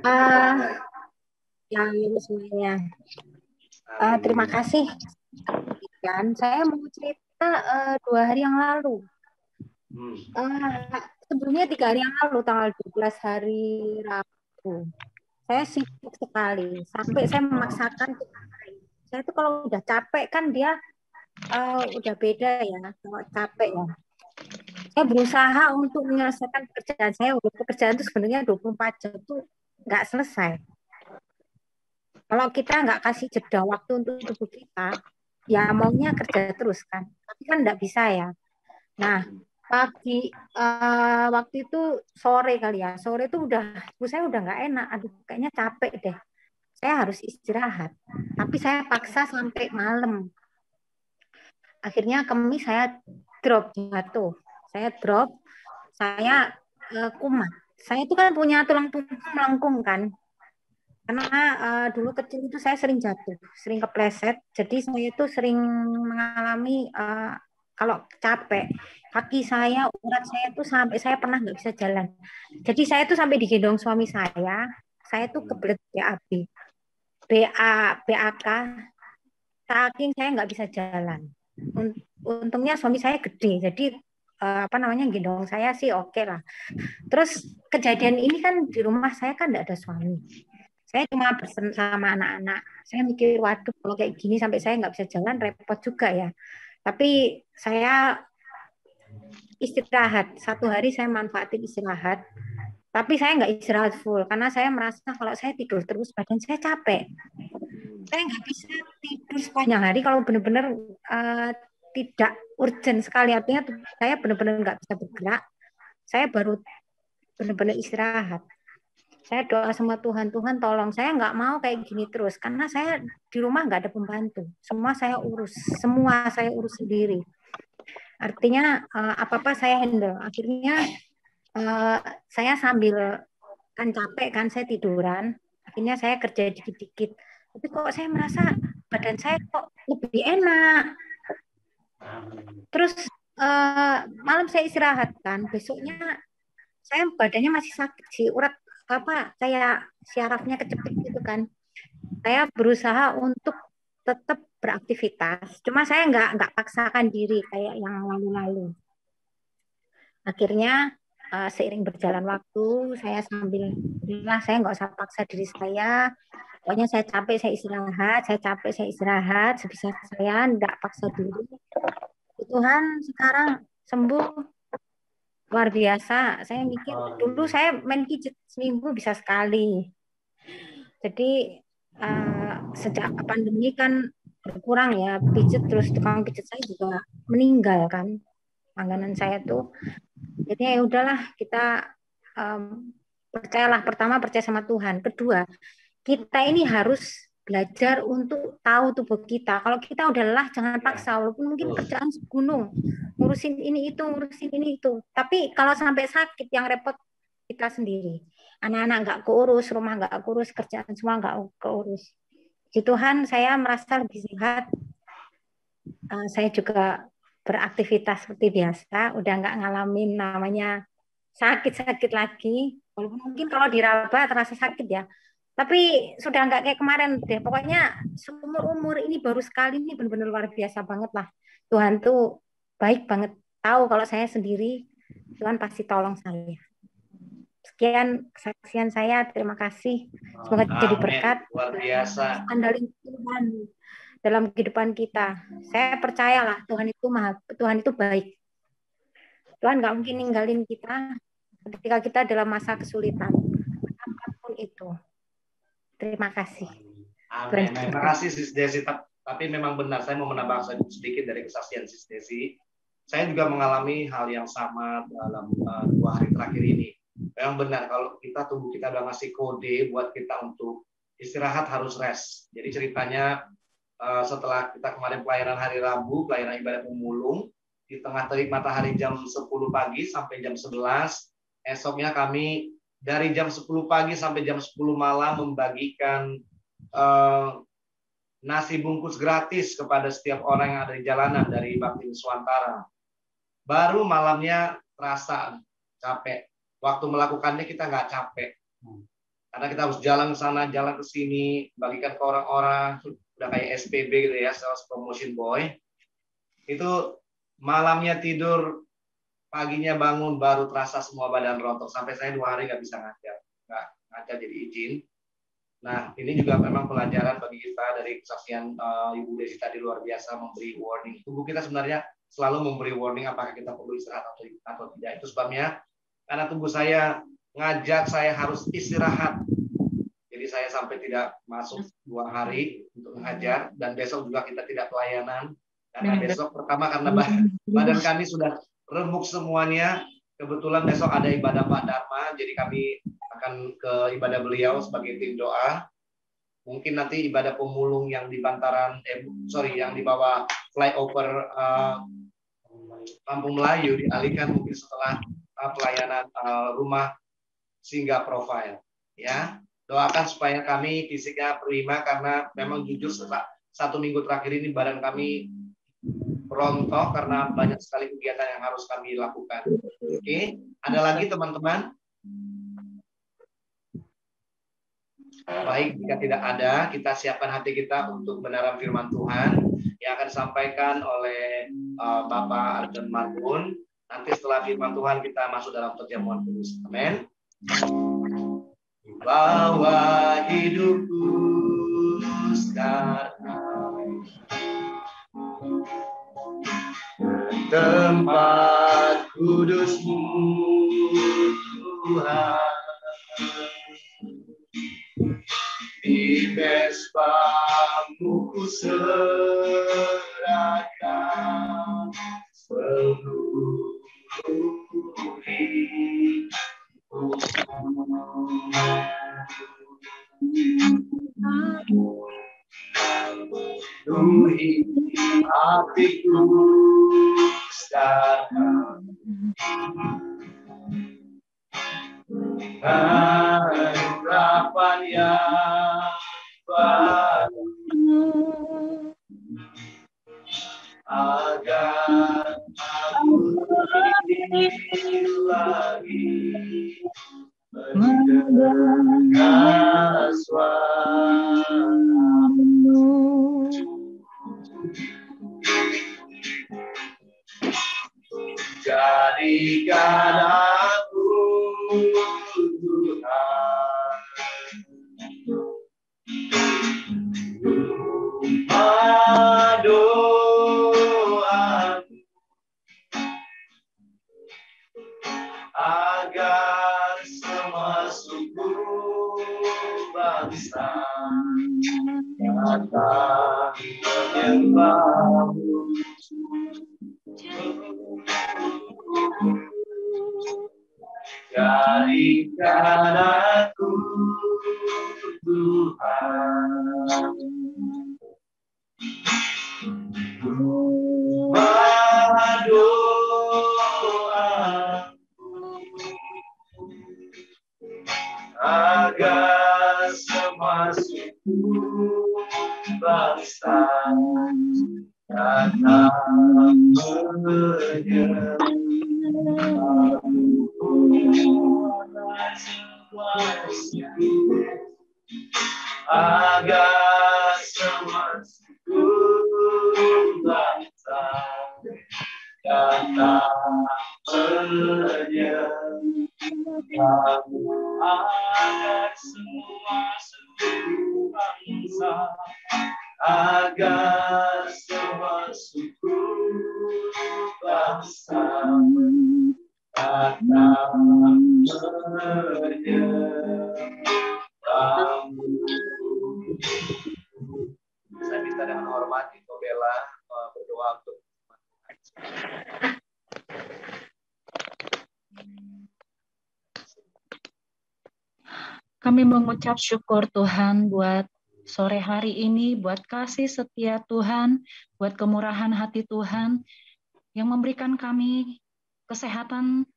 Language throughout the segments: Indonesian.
Ah, yang ini semuanya. Terima kasih. Dan saya mau cerita 2 hari yang lalu. Sebelumnya 3 hari yang lalu, tanggal 12 hari Rabu. Saya sibuk sekali. Sampai saya memaksakan. Saya itu kalau udah capek kan dia udah beda ya. Kalau capek ya. Saya berusaha untuk menyelesaikan pekerjaan saya. Pekerjaan itu sebenarnya 24 jam itu nggak selesai. Kalau kita nggak kasih jeda waktu untuk tubuh kita, ya maunya kerja terus kan. Tapi kan nggak bisa ya. Nah, pagi waktu itu sore kali ya. Sore itu tubuh saya udah nggak enak. Aduh, kayaknya capek deh. Saya harus istirahat. Tapi saya paksa sampai malam. Akhirnya Kamis saya drop jatuh. Saya drop, saya kumat. Saya itu kan punya tulang punggung melengkung kan. Karena dulu kecil itu saya sering jatuh, sering kepleset. Jadi saya itu sering mengalami kalau capek, kaki saya, urat saya itu sampai saya pernah nggak bisa jalan. Jadi saya itu sampai digendong suami saya itu kebelet BAB, BAK, saking saya nggak bisa jalan. Untungnya suami saya gede, jadi apa namanya gendong saya sih oke lah. Terus kejadian ini kan di rumah saya kan nggak ada suami. Saya cuma bersama anak-anak. Saya mikir, waduh, kalau kayak gini sampai saya nggak bisa jalan, repot juga ya. Tapi saya istirahat. 1 hari saya manfaatin istirahat. Tapi saya nggak istirahat full, karena saya merasa kalau saya tidur terus, badan saya capek. Saya nggak bisa tidur sepanjang hari kalau benar-benar tidak urgent sekali. Artinya saya benar-benar nggak bisa bergerak. Saya baru benar-benar istirahat. Saya doa sama Tuhan, Tuhan tolong saya nggak mau kayak gini terus karena saya di rumah nggak ada pembantu, semua saya urus sendiri. Artinya apa-apa saya handle. Akhirnya uh, saya sambil kan capek kan saya tiduran, akhirnya saya kerja dikit-dikit. Tapi kok saya merasa badan saya kok lebih enak. Terus malam saya istirahat kan, besoknya saya badannya masih sakit sih, urat apa kayak syarafnya kecepit gitu kan. Saya berusaha untuk tetap beraktivitas. Cuma saya nggak paksakan diri kayak yang lalu-lalu. Akhirnya seiring berjalan waktu, saya sambil bilang saya nggak usah paksa diri saya. Pokoknya saya capek, saya istirahat. Saya capek, saya istirahat. Sebisa saya nggak paksa diri. Tuhan sekarang sembuh luar biasa. Saya mikir dulu saya main pijat seminggu bisa sekali. Jadi sejak pandemi kan berkurang ya pijat, terus tukang pijat saya juga meninggal kan langganan saya tuh. Jadi ya udahlah kita percayalah, pertama percaya sama Tuhan, kedua kita ini harus belajar untuk tahu tubuh kita. Kalau kita udah lelah jangan paksa, walaupun mungkin kerjaan segunung, ngurusin ini itu. Tapi kalau sampai sakit yang repot kita sendiri. Anak-anak nggak keurus, rumah nggak keurus, kerjaan semua nggak keurus. Di Tuhan saya merasa lebih sehat. Saya juga beraktivitas seperti biasa, udah nggak ngalamin namanya sakit-sakit lagi. Walaupun mungkin kalau diraba terasa sakit ya. Tapi sudah nggak kayak kemarin deh. Pokoknya seumur umur ini baru sekali ini benar-benar luar biasa banget lah. Tuhan tuh baik banget. Tahu kalau saya sendiri, Tuhan pasti tolong saya. Sekian kesaksian saya. Terima kasih. Semoga jadi Amin. berkat. Luar biasa. Andalin Tuhan dalam kehidupan kita. Saya percayalah Tuhan itu baik. Tuhan nggak mungkin ninggalin kita ketika kita dalam masa kesulitan. Apapun itu. Terima kasih. Amin. Terima kasih Sis Desi. Tapi memang benar, saya mau menambah sedikit dari kesaksian Sis Desi. Saya juga mengalami hal yang sama dalam 2 hari terakhir ini. Memang benar kalau tubuh kita udah ngasih kode buat kita untuk istirahat harus rest. Jadi ceritanya setelah kita kemarin pelayanan hari Rabu, pelayanan ibadat pemulung, di tengah terik matahari jam 10 pagi sampai jam 11, esoknya kami dari jam 10 pagi sampai jam 10 malam membagikan nasi bungkus gratis kepada setiap orang yang ada di jalanan dari Bakti Nuswantara. Baru malamnya terasa capek. Waktu melakukannya kita nggak capek. Karena kita harus jalan ke sana, jalan ke sini, bagikan ke orang-orang, udah kayak SPB gitu ya, Sales Promotion Boy. Itu malamnya tidur, paginya bangun, baru terasa semua badan rontok. Sampai saya 2 hari nggak bisa ngajar. Nggak ngajar jadi izin. Nah, ini juga memang pelajaran bagi kita dari kesaksian Ibu Desi tadi luar biasa memberi warning. Tubuh kita sebenarnya selalu memberi warning apakah kita perlu istirahat atau tidak. Itu sebabnya karena tubuh saya ngajak saya harus istirahat. Jadi saya sampai tidak masuk 2 hari untuk mengajar dan besok juga kita tidak pelayanan. Karena besok pertama karena badan kami sudah remuk semuanya. Kebetulan besok ada ibadah Pak Dharma, jadi kami akan ke ibadah beliau sebagai tim doa. Mungkin nanti ibadah pemulung yang di bantaran, yang di bawah flyover Kampung Melayu dialihkan mungkin setelah pelayanan rumah singgah profile. Ya, doakan supaya kami fisiknya prima karena memang jujur setelah 1 minggu terakhir ini badan kami rontok karena banyak sekali kegiatan yang harus kami lakukan. Oke, ada lagi teman-teman? Baik, jika tidak ada, kita siapkan hati kita untuk benaran firman Tuhan yang akan disampaikan oleh Bapak Arden Marbun. Nanti setelah firman Tuhan kita masuk dalam perjamuan kudus. Amin. Bawa hidupku sekarang tempat kudus-Mu Tuhan, di mesbah-Mu ku serahkan seluruh hidupku. Penuhi hatiku sekarang harapan yang baru, agar aku lagi mendengar suara-Mu. Jadikan aku Tuhan rumah doaku, agar semua suku bangsa datang menyembah-Mu. Jadikan aku Tuhan rumah doaku, agar semua suku bangsa datang agar semua suku bangsa datang menyembah-Mu, agar semua suku bangsa, agar semua suku bangsa datang menyembah-Mu. Saya minta dengan hormat Ibu Bella berdoa untuk kami mengucap syukur Tuhan buat sore hari ini, buat kasih setia Tuhan, buat kemurahan hati Tuhan yang memberikan kami kesehatan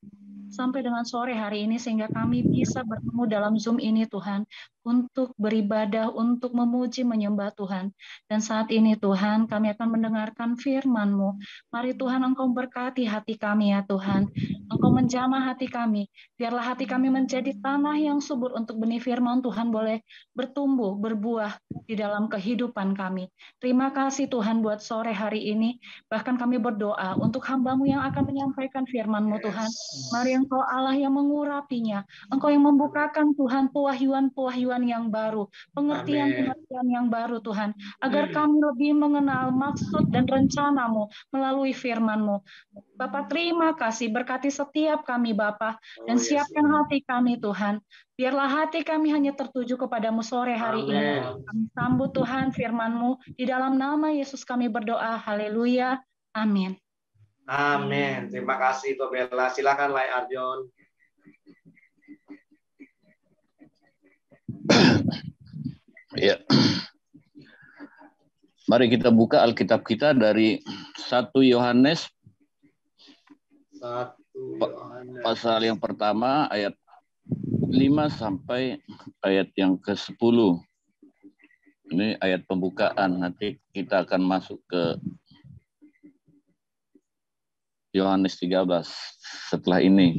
sampai dengan sore hari ini sehingga kami bisa bertemu dalam Zoom ini Tuhan. untuk beribadah, untuk memuji, menyembah Tuhan. Dan saat ini Tuhan, kami akan mendengarkan firman-Mu. Mari Tuhan, Engkau berkati hati kami ya Tuhan. Engkau menjamah hati kami. Biarlah hati kami menjadi tanah yang subur untuk benih firman Tuhan boleh bertumbuh, berbuah di dalam kehidupan kami. Terima kasih Tuhan buat sore hari ini. Bahkan kami berdoa untuk hamba-Mu yang akan menyampaikan firman-Mu Tuhan. Mari Engkau Allah yang mengurapinya. Engkau yang membukakan Tuhan pewahyuan-pewahyuan yang baru, pengertian-pengertian yang baru Tuhan, agar kami lebih mengenal maksud dan rencana-Mu melalui firman-Mu. Bapak terima kasih, berkati setiap kami Bapak, dan siapkan hati kami Tuhan. Biarlah hati kami hanya tertuju kepadamu sore hari ini. Kami sambut Tuhan firman-Mu, di dalam nama Yesus kami berdoa, haleluya, amin. Amin. Terima kasih Ibu Bella. Silakan Lai Arjon. Ya. Mari kita buka Alkitab kita dari 1 Yohanes pasal yang pertama ayat 5 sampai ayat yang ke-10. Ini ayat pembukaan, nanti kita akan masuk ke Yohanes 13 setelah ini.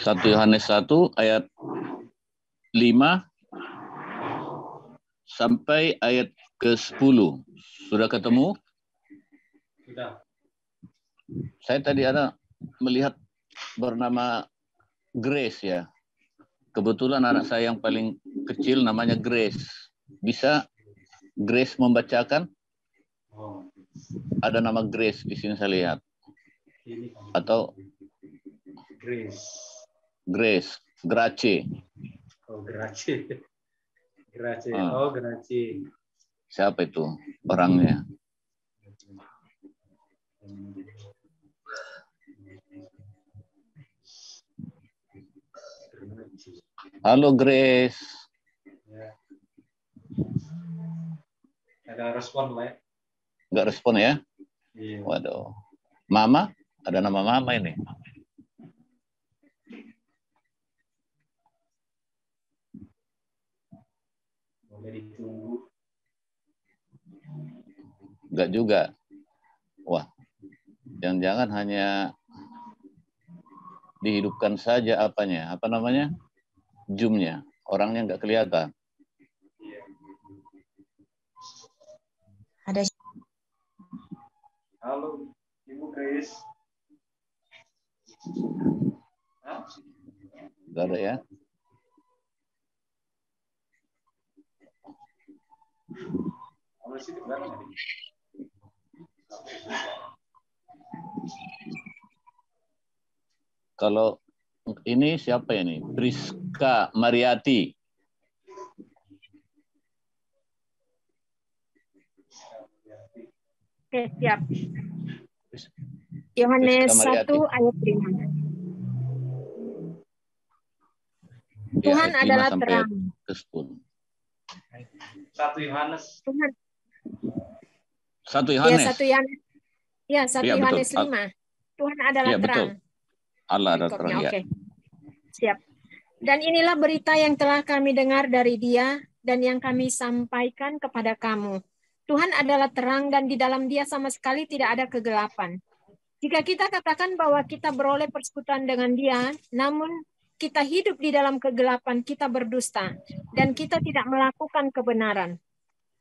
1 Yohanes 1 ayat 5 sampai ayat ke-10. Sudah ketemu? Sudah. Saya tadi ada melihat bernama Grace ya. Kebetulan anak saya yang paling kecil namanya Grace. Bisa Grace membacakan? Ada nama Grace di sini saya lihat. Atau Grace. Grace. Oh, Grace. Oh, Grace. Siapa itu orangnya? Halo Grace. Ya. Ada respon lah ya? Nggak respon ya? Iya. Waduh. Mama? Ada nama Mama ini. Boleh ditunggu. Enggak juga. Wah, jangan-jangan hanya dihidupkan saja apanya? Apa namanya? Zoom-nya. Orangnya nggak kelihatan. Ada. Halo, Ibu Grace. Nggak ada ya? Kalau ini siapa ya nih? Priska Mariati. Oke, siap. Yohanes 1 ayat 5. Tuhan ya, adalah terang. 1 Yohanes. Tuhan. 1 Yohanes. Ya, 1 Yohanes 5. Tuhan adalah terang. Betul. Allah adalah terang. Oke. Siap. Dan inilah berita yang telah kami dengar dari Dia dan yang kami sampaikan kepada kamu. Tuhan adalah terang dan di dalam Dia sama sekali tidak ada kegelapan. Jika kita katakan bahwa kita beroleh persekutuan dengan Dia, namun kita hidup di dalam kegelapan, kita berdusta dan kita tidak melakukan kebenaran.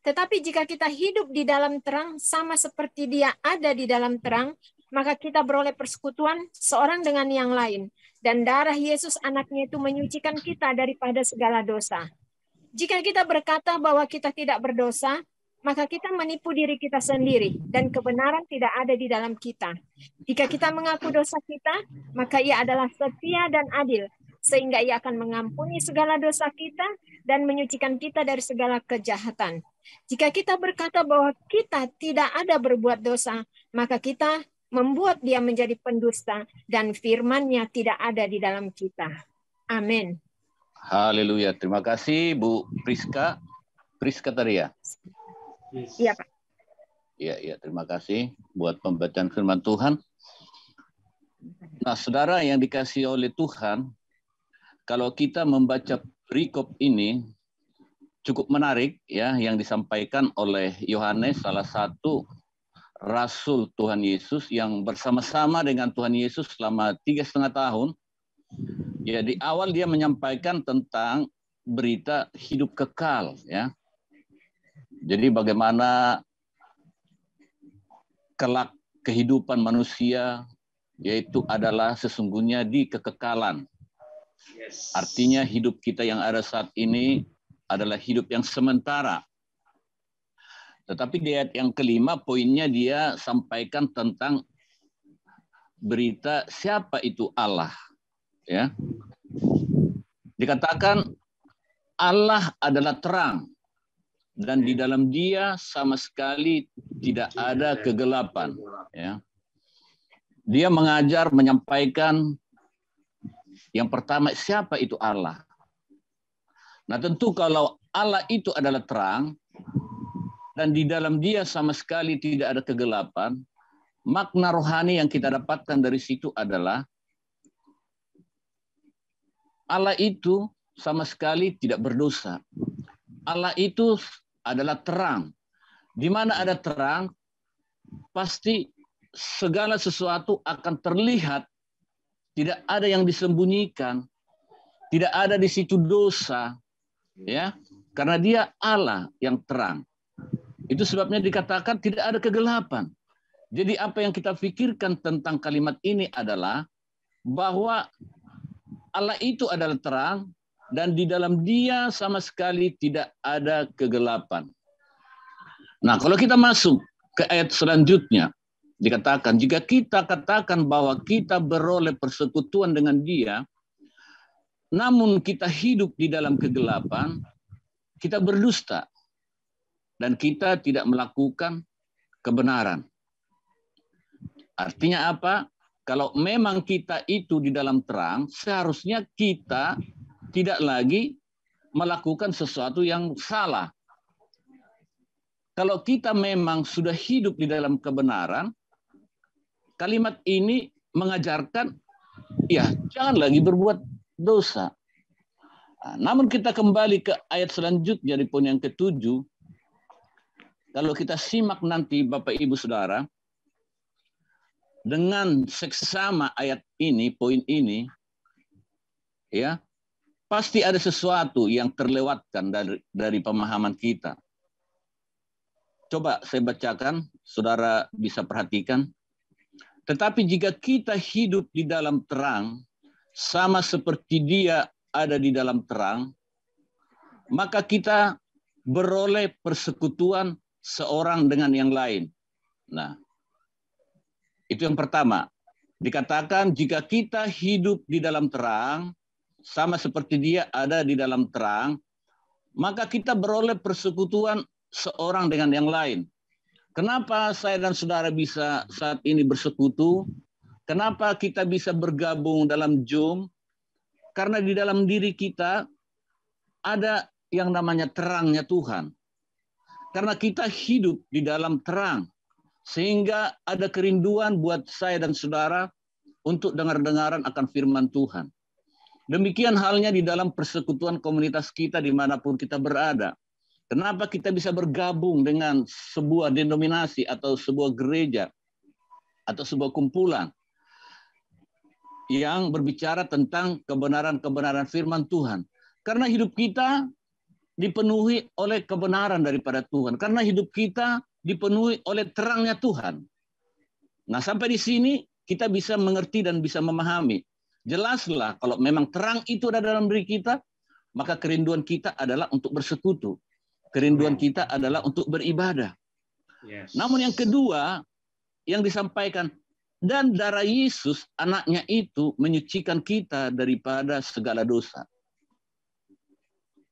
Tetapi jika kita hidup di dalam terang sama seperti Dia ada di dalam terang, maka kita beroleh persekutuan seorang dengan yang lain. Dan darah Yesus anaknya itu menyucikan kita daripada segala dosa. Jika kita berkata bahwa kita tidak berdosa, maka kita menipu diri kita sendiri dan kebenaran tidak ada di dalam kita. Jika kita mengaku dosa kita, maka Ia adalah setia dan adil, sehingga Ia akan mengampuni segala dosa kita dan menyucikan kita dari segala kejahatan. Jika kita berkata bahwa kita tidak ada berbuat dosa, maka kita membuat Dia menjadi pendusta dan firman-Nya tidak ada di dalam kita. Amin. Haleluya. Terima kasih Bu Priska. Priska tadi ya? Iya, Pak. Iya, terima kasih buat pembacaan firman Tuhan. Nah, saudara yang dikasihi oleh Tuhan, kalau kita membaca perikop ini cukup menarik ya, yang disampaikan oleh Yohanes, salah satu rasul Tuhan Yesus yang bersama-sama dengan Tuhan Yesus selama 3,5 tahun. Ya, di awal dia menyampaikan tentang berita hidup kekal ya. Jadi bagaimana kelak kehidupan manusia yaitu adalah sesungguhnya di kekekalan. Artinya hidup kita yang ada saat ini adalah hidup yang sementara. Tetapi di ayat yang kelima poinnya dia sampaikan tentang berita siapa itu Allah. Ya. Dikatakan Allah adalah terang dan di dalam Dia sama sekali tidak ada kegelapan. Ya. Dia mengajar, menyampaikan yang pertama siapa itu Allah. Nah tentu kalau Allah itu adalah terang dan di dalam Dia sama sekali tidak ada kegelapan, makna rohani yang kita dapatkan dari situ adalah Allah itu sama sekali tidak berdosa. Allah itu adalah terang. Di mana ada terang, pasti segala sesuatu akan terlihat. Tidak ada yang disembunyikan. Tidak ada di situ dosa. Ya, karena Dia Allah yang terang. Itu sebabnya dikatakan tidak ada kegelapan. Jadi apa yang kita pikirkan tentang kalimat ini adalah bahwa Allah itu adalah terang dan di dalam Dia sama sekali tidak ada kegelapan. Nah, kalau kita masuk ke ayat selanjutnya, dikatakan jika kita katakan bahwa kita beroleh persekutuan dengan Dia, namun kita hidup di dalam kegelapan, kita berdusta dan kita tidak melakukan kebenaran. Artinya apa? Kalau memang kita itu di dalam terang, seharusnya kita tidak lagi melakukan sesuatu yang salah. Kalau kita memang sudah hidup di dalam kebenaran, kalimat ini mengajarkan, ya jangan lagi berbuat dosa. Nah, namun kita kembali ke ayat selanjutnya di poin yang ke-7. Kalau kita simak nanti Bapak Ibu Saudara, dengan seksama ayat ini, poin ini, ya pasti ada sesuatu yang terlewatkan dari pemahaman kita. Coba saya bacakan, saudara bisa perhatikan. Tetapi jika kita hidup di dalam terang, sama seperti Dia ada di dalam terang, maka kita beroleh persekutuan seorang dengan yang lain. Nah, itu yang pertama. Dikatakan jika kita hidup di dalam terang, sama seperti Dia ada di dalam terang, maka kita beroleh persekutuan seorang dengan yang lain. Kenapa saya dan saudara bisa saat ini bersekutu? Kenapa kita bisa bergabung dalam Zoom? Karena di dalam diri kita ada yang namanya terangnya Tuhan. Karena kita hidup di dalam terang. Sehingga ada kerinduan buat saya dan saudara untuk dengar-dengaran akan firman Tuhan. Demikian halnya di dalam persekutuan komunitas kita dimanapun kita berada. Kenapa kita bisa bergabung dengan sebuah denominasi atau sebuah gereja atau sebuah kumpulan yang berbicara tentang kebenaran-kebenaran firman Tuhan. Karena hidup kita dipenuhi oleh kebenaran daripada Tuhan. Karena hidup kita dipenuhi oleh terangnya Tuhan. Nah, sampai di sini kita bisa mengerti dan bisa memahami. Jelaslah kalau memang terang itu ada dalam diri kita, maka kerinduan kita adalah untuk bersekutu. Kerinduan kita adalah untuk beribadah. Yes. Namun yang kedua, yang disampaikan, dan darah Yesus, anaknya itu menyucikan kita daripada segala dosa.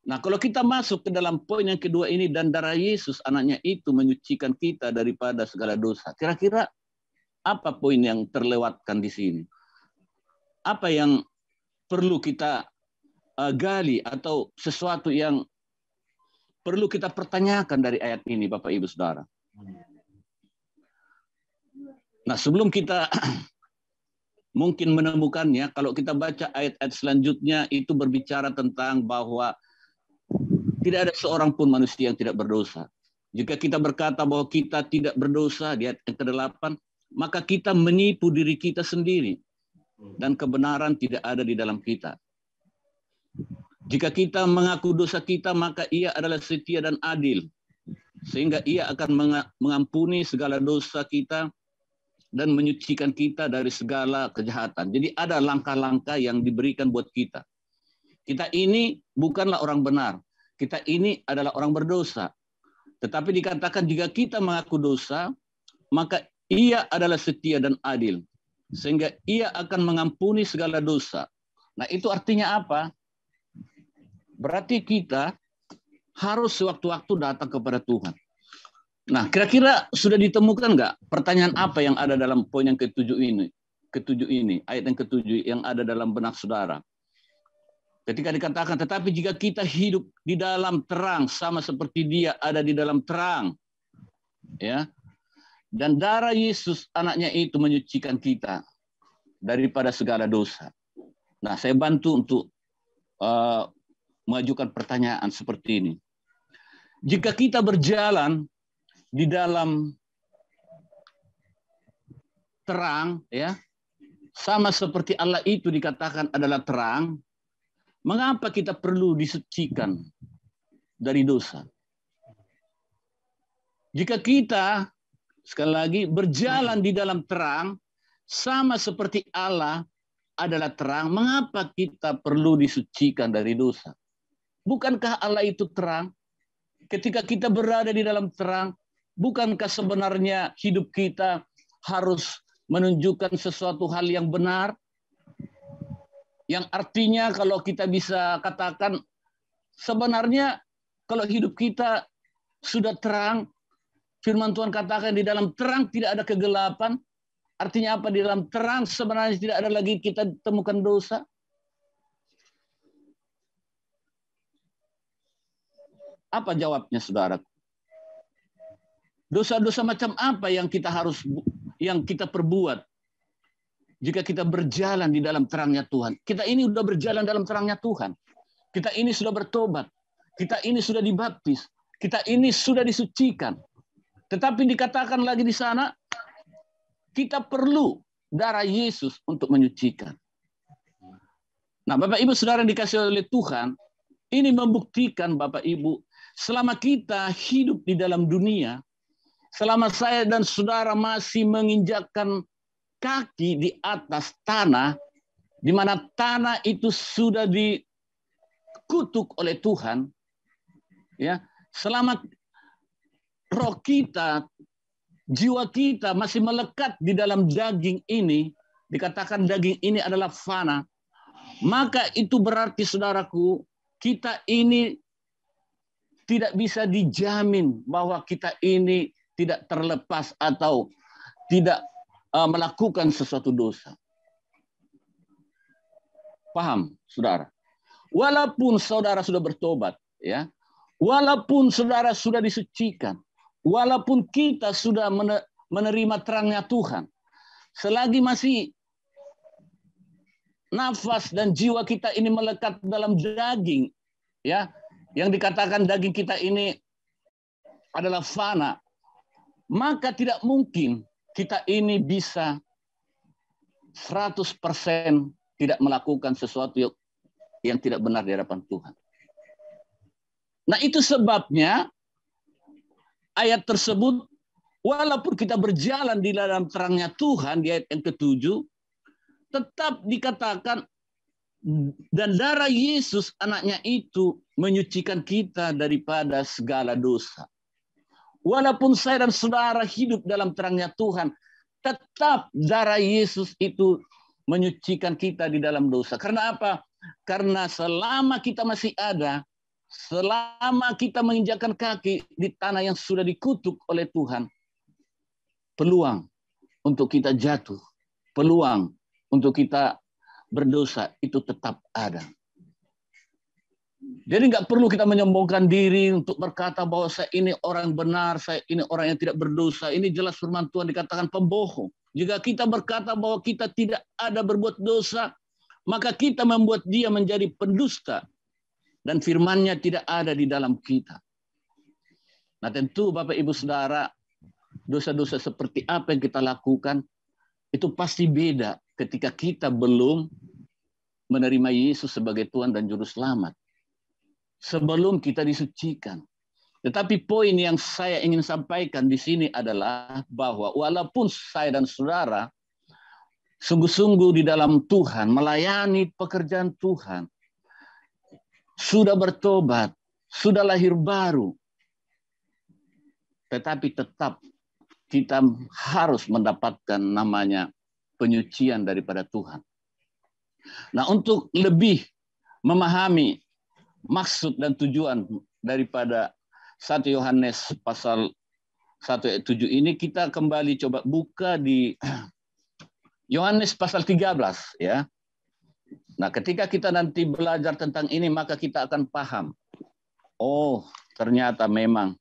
Nah, kalau kita masuk ke dalam poin yang kedua ini, dan darah Yesus, anaknya itu menyucikan kita daripada segala dosa. Kira-kira apa poin yang terlewatkan di sini? Apa yang perlu kita gali atau sesuatu yang perlu kita pertanyakan dari ayat ini, Bapak Ibu Saudara? Nah, sebelum kita mungkin menemukannya kalau kita baca ayat-ayat selanjutnya itu berbicara tentang bahwa tidak ada seorang pun manusia yang tidak berdosa. Jika kita berkata bahwa kita tidak berdosa di ayat yang ke-8, maka kita menipu diri kita sendiri dan kebenaran tidak ada di dalam kita. Jika kita mengaku dosa kita, maka Ia adalah setia dan adil, sehingga Ia akan mengampuni segala dosa kita dan menyucikan kita dari segala kejahatan. Jadi ada langkah-langkah yang diberikan buat kita. Kita ini bukanlah orang benar. Kita ini adalah orang berdosa. Tetapi dikatakan jika kita mengaku dosa, maka Ia adalah setia dan adil, sehingga Ia akan mengampuni segala dosa. Nah, itu artinya apa? Berarti kita harus sewaktu-waktu datang kepada Tuhan. Nah, kira-kira sudah ditemukan nggak pertanyaan apa yang ada dalam poin yang ketujuh ini, ayat yang ketujuh yang ada dalam benak saudara? Ketika dikatakan, tetapi jika kita hidup di dalam terang, sama seperti Dia ada di dalam terang, ya, dan darah Yesus anaknya itu menyucikan kita daripada segala dosa. Nah, saya bantu untuk mengajukan pertanyaan seperti ini. Jika kita berjalan di dalam terang, ya, sama seperti Allah itu dikatakan adalah terang, mengapa kita perlu disucikan dari dosa? Jika kita, sekali lagi, berjalan di dalam terang, sama seperti Allah adalah terang, mengapa kita perlu disucikan dari dosa? Bukankah Allah itu terang? Ketika kita berada di dalam terang, bukankah sebenarnya hidup kita harus menunjukkan sesuatu hal yang benar? Yang artinya kalau kita bisa katakan, sebenarnya kalau hidup kita sudah terang, firman Tuhan katakan di dalam terang tidak ada kegelapan. Artinya apa? Di dalam terang sebenarnya tidak ada lagi kita temukan dosa. Apa jawabnya, saudara? Dosa-dosa macam apa yang kita perbuat jika kita berjalan di dalam terangnya Tuhan? Kita ini sudah berjalan dalam terangnya Tuhan. Kita ini sudah bertobat. Kita ini sudah dibaptis. Kita ini sudah disucikan. Tetapi dikatakan lagi di sana, kita perlu darah Yesus untuk menyucikan. Nah, Bapak Ibu Saudara yang dikasihi oleh Tuhan, ini membuktikan Bapak Ibu, selama kita hidup di dalam dunia, selama saya dan saudara masih menginjakkan kaki di atas tanah, di mana tanah itu sudah dikutuk oleh Tuhan, ya, selama roh kita, jiwa kita masih melekat di dalam daging ini, dikatakan daging ini adalah fana, maka itu berarti, saudaraku, kita ini tidak bisa dijamin bahwa kita ini tidak terlepas atau tidak melakukan sesuatu dosa. Paham, saudara? Walaupun saudara sudah bertobat, ya, walaupun saudara sudah disucikan, walaupun kita sudah menerima terangnya Tuhan, selagi masih nafas dan jiwa kita ini melekat dalam daging, ya, yang dikatakan daging kita ini adalah fana, maka tidak mungkin kita ini bisa 100% tidak melakukan sesuatu yang tidak benar di hadapan Tuhan. Nah, itu sebabnya ayat tersebut, walaupun kita berjalan di dalam terangnya Tuhan, di ayat yang ke-7, tetap dikatakan, dan darah Yesus anaknya itu menyucikan kita daripada segala dosa. Walaupun saya dan saudara hidup dalam terangnya Tuhan, tetap darah Yesus itu menyucikan kita di dalam dosa. Karena apa? Karena selama kita masih ada, selama kita menginjakkan kaki di tanah yang sudah dikutuk oleh Tuhan, peluang untuk kita jatuh, peluang untuk kita berdosa itu tetap ada. Jadi nggak perlu kita menyombongkan diri untuk berkata bahwa saya ini orang benar, saya ini orang yang tidak berdosa. Ini jelas firman Tuhan dikatakan pembohong. Jika kita berkata bahwa kita tidak ada berbuat dosa, maka kita membuat dia menjadi pendusta. Dan firman-Nya tidak ada di dalam kita. Nah tentu Bapak Ibu Saudara, dosa-dosa seperti apa yang kita lakukan, itu pasti beda ketika kita belum menerima Yesus sebagai Tuhan dan Juru Selamat. Sebelum kita disucikan. Tetapi poin yang saya ingin sampaikan di sini adalah bahwa walaupun saya dan saudara sungguh-sungguh di dalam Tuhan, melayani pekerjaan Tuhan, sudah bertobat, sudah lahir baru, tetapi tetap kita harus mendapatkan namanya penyucian daripada Tuhan. Nah, untuk lebih memahami maksud dan tujuan daripada 1 Yohanes pasal 1 ayat 7 ini, kita kembali coba buka di Yohanes pasal 13 ya. Nah, ketika kita nanti belajar tentang ini, maka kita akan paham. Oh, ternyata memang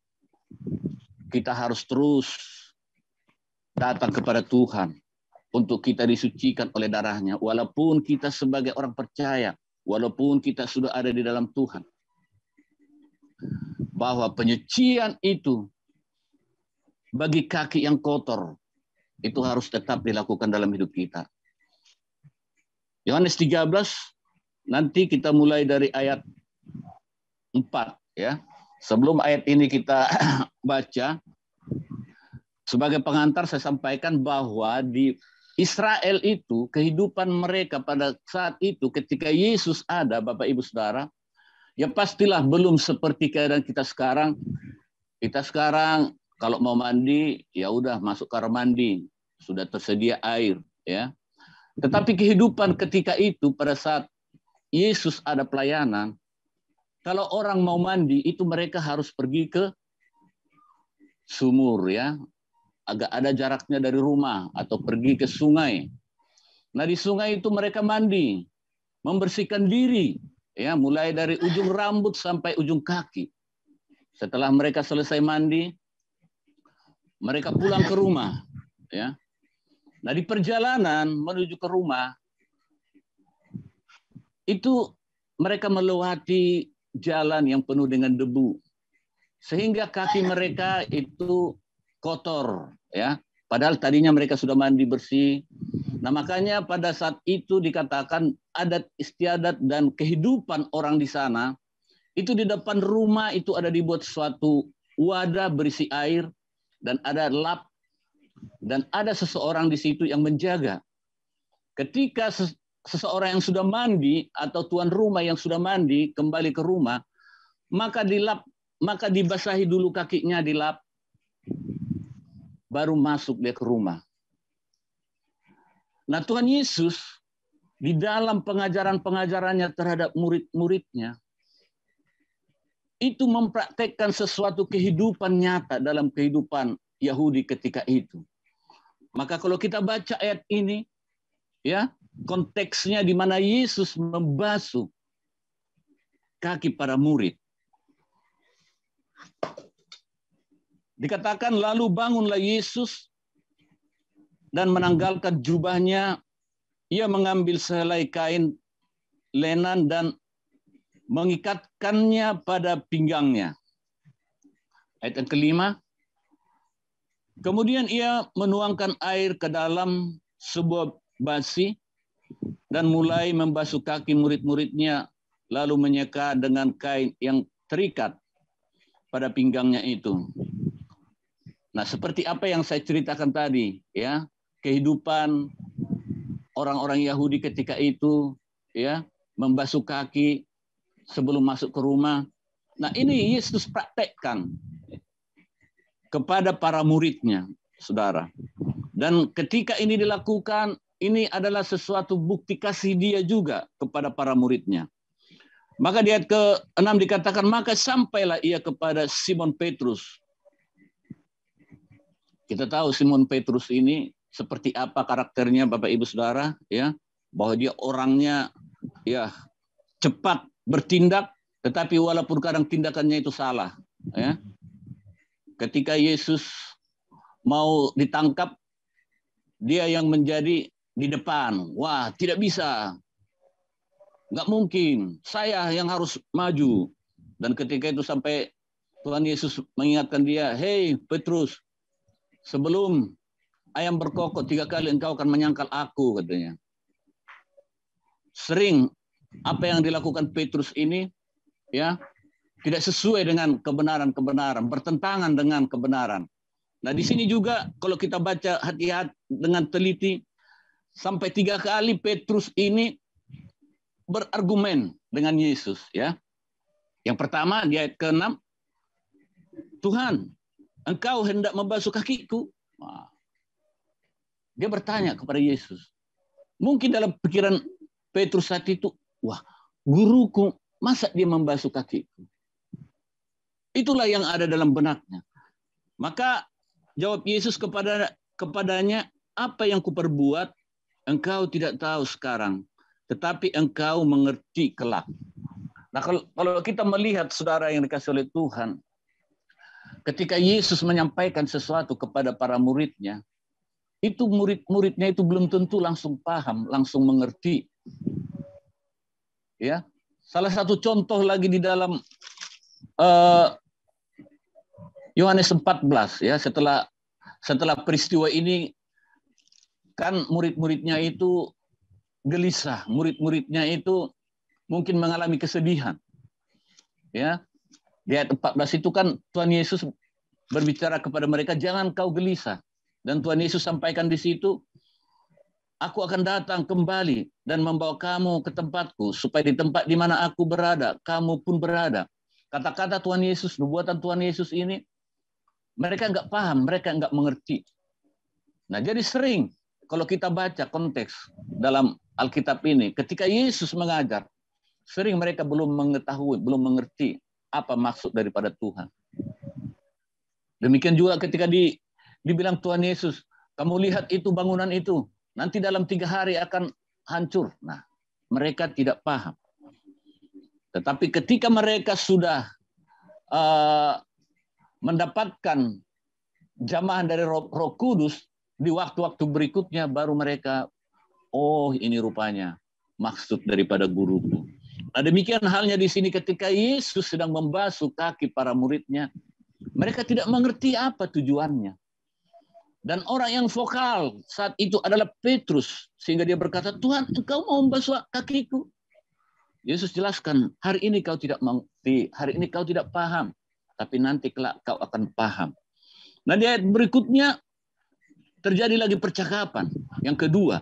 kita harus terus datang kepada Tuhan untuk kita disucikan oleh darahnya. Walaupun kita sebagai orang percaya, walaupun kita sudah ada di dalam Tuhan. Bahwa penyucian itu bagi kaki yang kotor, itu harus tetap dilakukan dalam hidup kita. Yohanes 13, nanti kita mulai dari ayat 4 ya. Sebelum ayat ini kita baca, sebagai pengantar saya sampaikan bahwa di Israel itu kehidupan mereka pada saat itu ketika Yesus ada, Bapak Ibu Saudara, ya pastilah belum seperti keadaan kita sekarang. Kita sekarang kalau mau mandi, ya udah masuk kamar mandi, sudah tersedia air ya. Tetapi kehidupan ketika itu pada saat Yesus ada pelayanan, kalau orang mau mandi itu mereka harus pergi ke sumur ya. Agak ada jaraknya dari rumah atau pergi ke sungai. Nah, di sungai itu mereka mandi, membersihkan diri ya, mulai dari ujung rambut sampai ujung kaki. Setelah mereka selesai mandi, mereka pulang ke rumah ya. Nah, di perjalanan menuju ke rumah, itu mereka melewati jalan yang penuh dengan debu. Sehingga kaki mereka itu kotor. Ya, padahal tadinya mereka sudah mandi bersih. Nah, makanya pada saat itu dikatakan adat istiadat dan kehidupan orang di sana, itu di depan rumah itu ada dibuat suatu wadah berisi air, dan ada lap, dan ada seseorang di situ yang menjaga. Ketika seseorang yang sudah mandi atau tuan rumah yang sudah mandi kembali ke rumah, maka dilap, maka dibasahi dulu kakinya, dilap, baru masuk dia ke rumah. Nah, Tuhan Yesus di dalam pengajaran-pengajarannya terhadap murid-muridnya itu mempraktekkan sesuatu kehidupan nyata dalam kehidupan Yahudi ketika itu. Maka kalau kita baca ayat ini, ya, konteksnya di mana Yesus membasuh kaki para murid. Dikatakan lalu bangunlah Yesus dan menanggalkan jubahnya. Ia mengambil sehelai kain lenan dan mengikatkannya pada pinggangnya. Ayat yang kelima. Kemudian ia menuangkan air ke dalam sebuah basi dan mulai membasuh kaki murid-muridnya, lalu menyeka dengan kain yang terikat pada pinggangnya itu. Nah, seperti apa yang saya ceritakan tadi, ya, kehidupan orang-orang Yahudi ketika itu, ya, membasuh kaki sebelum masuk ke rumah. Nah, ini Yesus praktekkan kepada para muridnya, saudara. Dan ketika ini dilakukan, ini adalah sesuatu bukti kasih dia juga kepada para muridnya. Maka di ayat ke-6 dikatakan, maka sampailah ia kepada Simon Petrus. Kita tahu Simon Petrus ini seperti apa karakternya, Bapak Ibu Saudara, ya, bahwa dia orangnya ya cepat bertindak, tetapi walaupun kadang tindakannya itu salah, ya. Ketika Yesus mau ditangkap dia yang menjadi di depan. Wah, tidak bisa. Nggak mungkin. Saya yang harus maju. Dan ketika itu sampai Tuhan Yesus mengingatkan dia, "Hei Petrus, sebelum ayam berkokok 3 kali engkau akan menyangkal aku," katanya. Sering apa yang dilakukan Petrus ini ya tidak sesuai dengan kebenaran-kebenaran, bertentangan dengan kebenaran. Nah, di sini juga kalau kita baca hati-hati dengan teliti, sampai 3 kali Petrus ini berargumen dengan Yesus, ya. Yang pertama di ayat ke-6, "Tuhan, engkau hendak membasuh kakiku?" Wah. Dia bertanya kepada Yesus. Mungkin dalam pikiran Petrus saat itu, wah, guruku, masa dia membasuh kakiku? Itulah yang ada dalam benaknya. Maka jawab Yesus kepadanya, "Apa yang kuperbuat, engkau tidak tahu sekarang, tetapi engkau mengerti kelak." Nah, kalau kita melihat saudara yang dikasih oleh Tuhan, ketika Yesus menyampaikan sesuatu kepada para muridnya, itu murid-muridnya itu belum tentu langsung paham, langsung mengerti. Ya, salah satu contoh lagi di dalam Yohanes 14, ya, setelah peristiwa ini kan murid-muridnya itu gelisah, murid-muridnya itu mungkin mengalami kesedihan. Ya. Di ayat 14 itu kan Tuhan Yesus berbicara kepada mereka, "Jangan kau gelisah." Dan Tuhan Yesus sampaikan di situ, "Aku akan datang kembali dan membawa kamu ke tempatku, supaya di tempat di mana aku berada, kamu pun berada." Kata-kata Tuhan Yesus, nubuatan Tuhan Yesus ini, mereka nggak paham, mereka nggak mengerti. Nah, jadi sering kalau kita baca konteks dalam Alkitab ini, ketika Yesus mengajar, sering mereka belum mengetahui, belum mengerti apa maksud daripada Tuhan. Demikian juga ketika dibilang Tuhan Yesus, "Kamu lihat itu bangunan itu, nanti dalam 3 hari akan hancur." Nah, mereka tidak paham. Tetapi ketika mereka sudah mendapatkan jamahan dari Roh Kudus, di waktu-waktu berikutnya baru mereka, "Oh, ini rupanya maksud daripada guruku." Nah, demikian halnya di sini ketika Yesus sedang membasuh kaki para muridnya, mereka tidak mengerti apa tujuannya. Dan orang yang vokal saat itu adalah Petrus, sehingga dia berkata, "Tuhan, engkau mau membasuh kakiku?" Yesus jelaskan, "Hari ini kau tidak mengerti, hari ini kau tidak paham, tapi nanti kelak kau akan paham." Nah, di ayat berikutnya terjadi lagi percakapan yang kedua.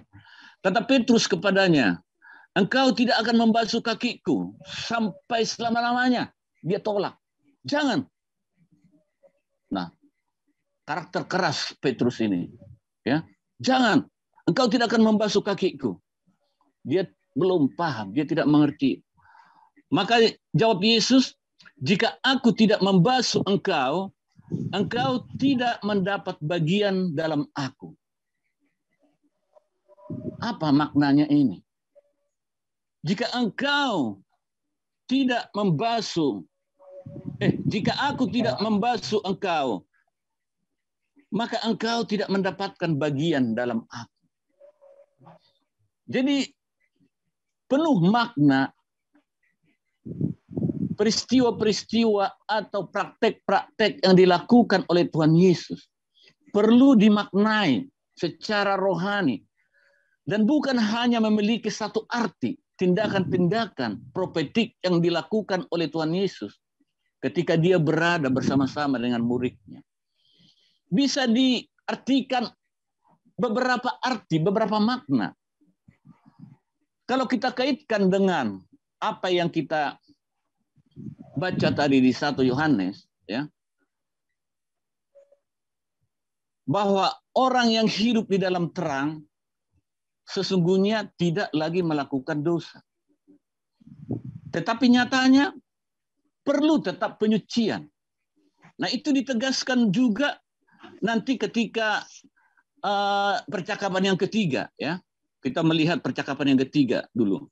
Kata Petrus kepadanya, "Engkau tidak akan membasuh kakiku sampai selama-lamanya." Dia tolak. Jangan. Nah, karakter keras Petrus ini. Ya, jangan. Engkau tidak akan membasuh kakiku. Dia belum paham, dia tidak mengerti. Maka jawab Yesus, "Jika aku tidak membasuh engkau, engkau tidak mendapat bagian dalam aku." Apa maknanya ini? Jika engkau tidak membasuh, jika aku tidak membasuh engkau, maka engkau tidak mendapatkan bagian dalam aku. Jadi penuh makna peristiwa-peristiwa atau praktek-praktek yang dilakukan oleh Tuhan Yesus perlu dimaknai secara rohani dan bukan hanya memiliki satu arti. Tindakan-tindakan profetik yang dilakukan oleh Tuhan Yesus ketika dia berada bersama-sama dengan muridnya. Bisa diartikan beberapa arti, beberapa makna. Kalau kita kaitkan dengan apa yang kita baca tadi di 1 Yohanes, ya, bahwa orang yang hidup di dalam terang sesungguhnya tidak lagi melakukan dosa. Tetapi nyatanya perlu tetap penyucian. Nah, itu ditegaskan juga nanti ketika percakapan yang ketiga, ya. Kita melihat percakapan yang ketiga dulu.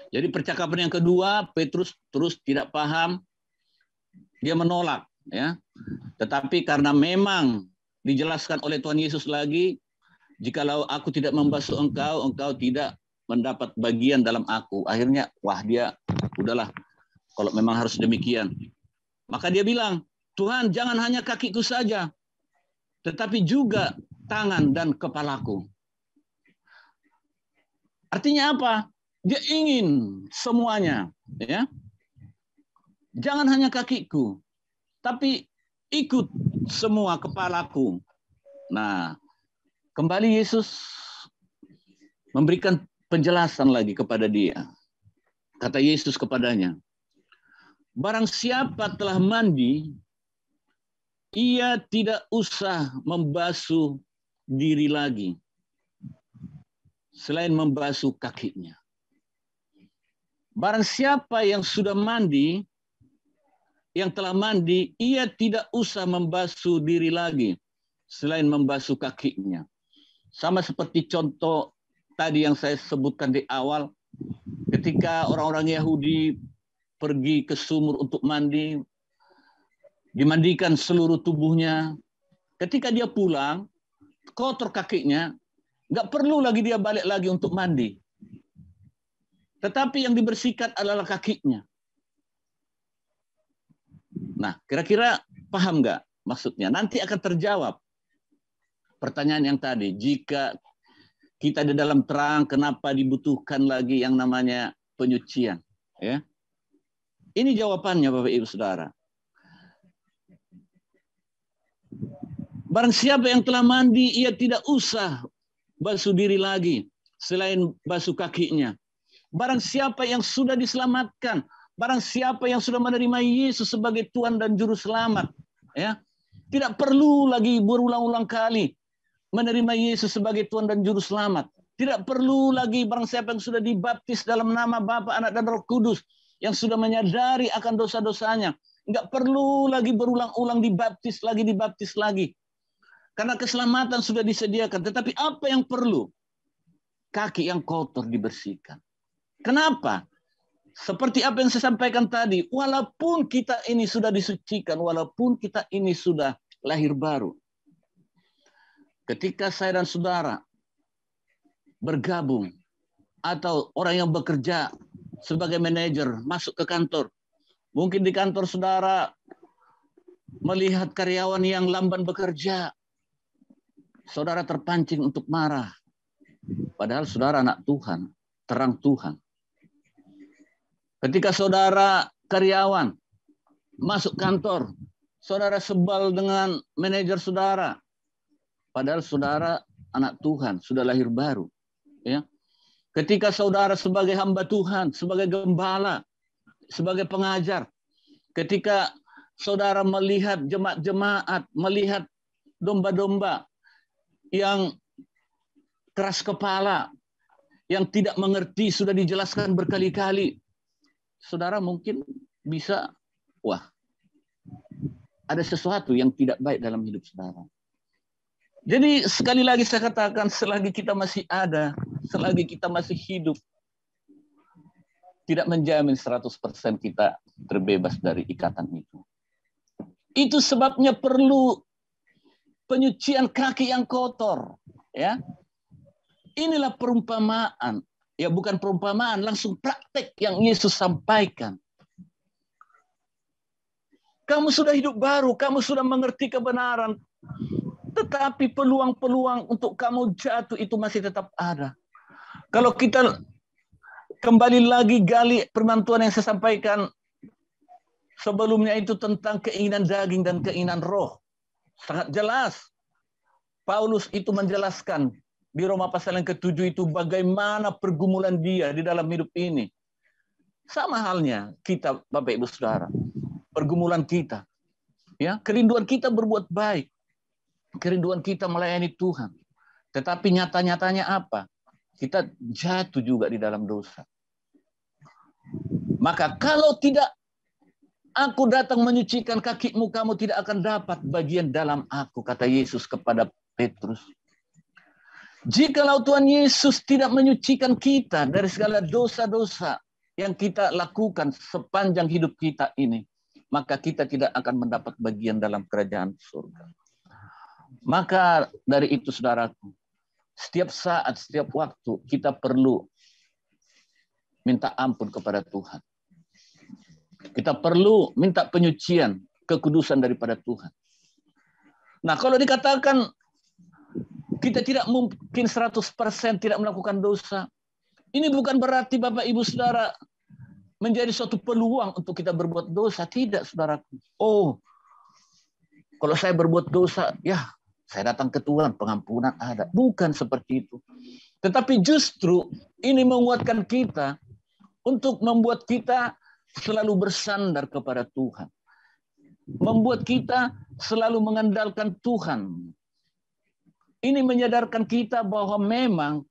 Jadi percakapan yang kedua, Petrus terus tidak paham, dia menolak, ya. Tetapi karena memang dijelaskan oleh Tuhan Yesus lagi, Jikalau aku tidak membasuh engkau, engkau tidak mendapat bagian dalam aku. Akhirnya, wah dia, udahlah, kalau memang harus demikian. Maka dia bilang, Tuhan jangan hanya kakiku saja, tetapi juga tangan dan kepalaku. Artinya apa? Dia ingin semuanya, ya. Jangan hanya kakiku, tapi ikut semua kepalaku. Nah, kembali Yesus memberikan penjelasan lagi kepada dia. Kata Yesus kepadanya, barang siapa telah mandi, ia tidak usah membasuh diri lagi, selain membasuh kakinya. Barang siapa yang sudah mandi, yang telah mandi, ia tidak usah membasuh diri lagi, selain membasuh kakinya. Sama seperti contoh tadi yang saya sebutkan di awal, ketika orang-orang Yahudi pergi ke sumur untuk mandi, dimandikan seluruh tubuhnya. Ketika dia pulang, kotor kakinya, nggak perlu lagi dia balik lagi untuk mandi. Tetapi yang dibersihkan adalah kakinya. Nah, kira-kira paham nggak maksudnya? Nanti akan terjawab pertanyaan yang tadi. Jika kita di dalam terang, kenapa dibutuhkan lagi yang namanya penyucian? Ya, ini jawabannya, Bapak Ibu Saudara. Barang siapa yang telah mandi, ia tidak usah basuh diri lagi, selain basuh kakinya. Barang siapa yang sudah diselamatkan, barang siapa yang sudah menerima Yesus sebagai Tuhan dan Juru Selamat, ya, tidak perlu lagi berulang-ulang kali menerima Yesus sebagai Tuhan dan Juru Selamat. Tidak perlu lagi barang siapa yang sudah dibaptis dalam nama Bapa, Anak, dan Roh Kudus, yang sudah menyadari akan dosa-dosanya. Nggak perlu lagi berulang-ulang dibaptis lagi. Karena keselamatan sudah disediakan. Tetapi apa yang perlu? Kaki yang kotor dibersihkan. Kenapa? Seperti apa yang saya sampaikan tadi, walaupun kita ini sudah disucikan, walaupun kita ini sudah lahir baru, ketika saya dan saudara bergabung, atau orang yang bekerja sebagai manajer masuk ke kantor, mungkin di kantor saudara melihat karyawan yang lamban bekerja, saudara terpancing untuk marah. Padahal saudara anak Tuhan, terang Tuhan. Ketika saudara karyawan masuk kantor, saudara sebal dengan manajer saudara. Padahal saudara anak Tuhan, sudah lahir baru. Ya. Ketika saudara sebagai hamba Tuhan, sebagai gembala, sebagai pengajar, ketika saudara melihat jemaat-jemaat, melihat domba-domba yang keras kepala, yang tidak mengerti, sudah dijelaskan berkali-kali, saudara mungkin bisa, wah, ada sesuatu yang tidak baik dalam hidup saudara. Jadi sekali lagi saya katakan, selagi kita masih ada, selagi kita masih hidup, tidak menjamin 100% kita terbebas dari ikatan itu. Itu sebabnya perlu penyucian kaki yang kotor. Ya, inilah perumpamaan. Ya, bukan perumpamaan, langsung praktek yang Yesus sampaikan. Kamu sudah hidup baru, kamu sudah mengerti kebenaran, tetapi peluang-peluang untuk kamu jatuh itu masih tetap ada. Kalau kita kembali lagi gali firman Tuhan yang saya sampaikan sebelumnya itu tentang keinginan daging dan keinginan roh. Sangat jelas. Paulus itu menjelaskan di Roma pasal yang ke-7 itu bagaimana pergumulan dia di dalam hidup ini. Sama halnya kita, Bapak Ibu Saudara. Pergumulan kita. Ya, kerinduan kita berbuat baik. Kerinduan kita melayani Tuhan. Tetapi nyata-nyatanya apa? Kita jatuh juga di dalam dosa. Maka kalau tidak aku datang menyucikan kakimu, kamu tidak akan dapat bagian dalam aku, kata Yesus kepada Petrus. Jikalau Tuhan Yesus tidak menyucikan kita dari segala dosa-dosa yang kita lakukan sepanjang hidup kita ini, maka kita tidak akan mendapat bagian dalam kerajaan surga. Maka dari itu, saudaraku, Setiap saat, setiap waktu kita perlu minta ampun kepada Tuhan. Kita perlu minta penyucian, kekudusan daripada Tuhan. Nah, kalau dikatakan kita tidak mungkin 100% tidak melakukan dosa, ini bukan berarti Bapak Ibu Saudara menjadi suatu peluang untuk kita berbuat dosa. Tidak, saudaraku. Oh, kalau saya berbuat dosa, ya saya datang ke Tuhan, pengampunan ada. Bukan seperti itu. Tetapi justru ini menguatkan kita untuk membuat kita selalu bersandar kepada Tuhan. Membuat kita selalu mengandalkan Tuhan. Ini menyadarkan kita bahwa memang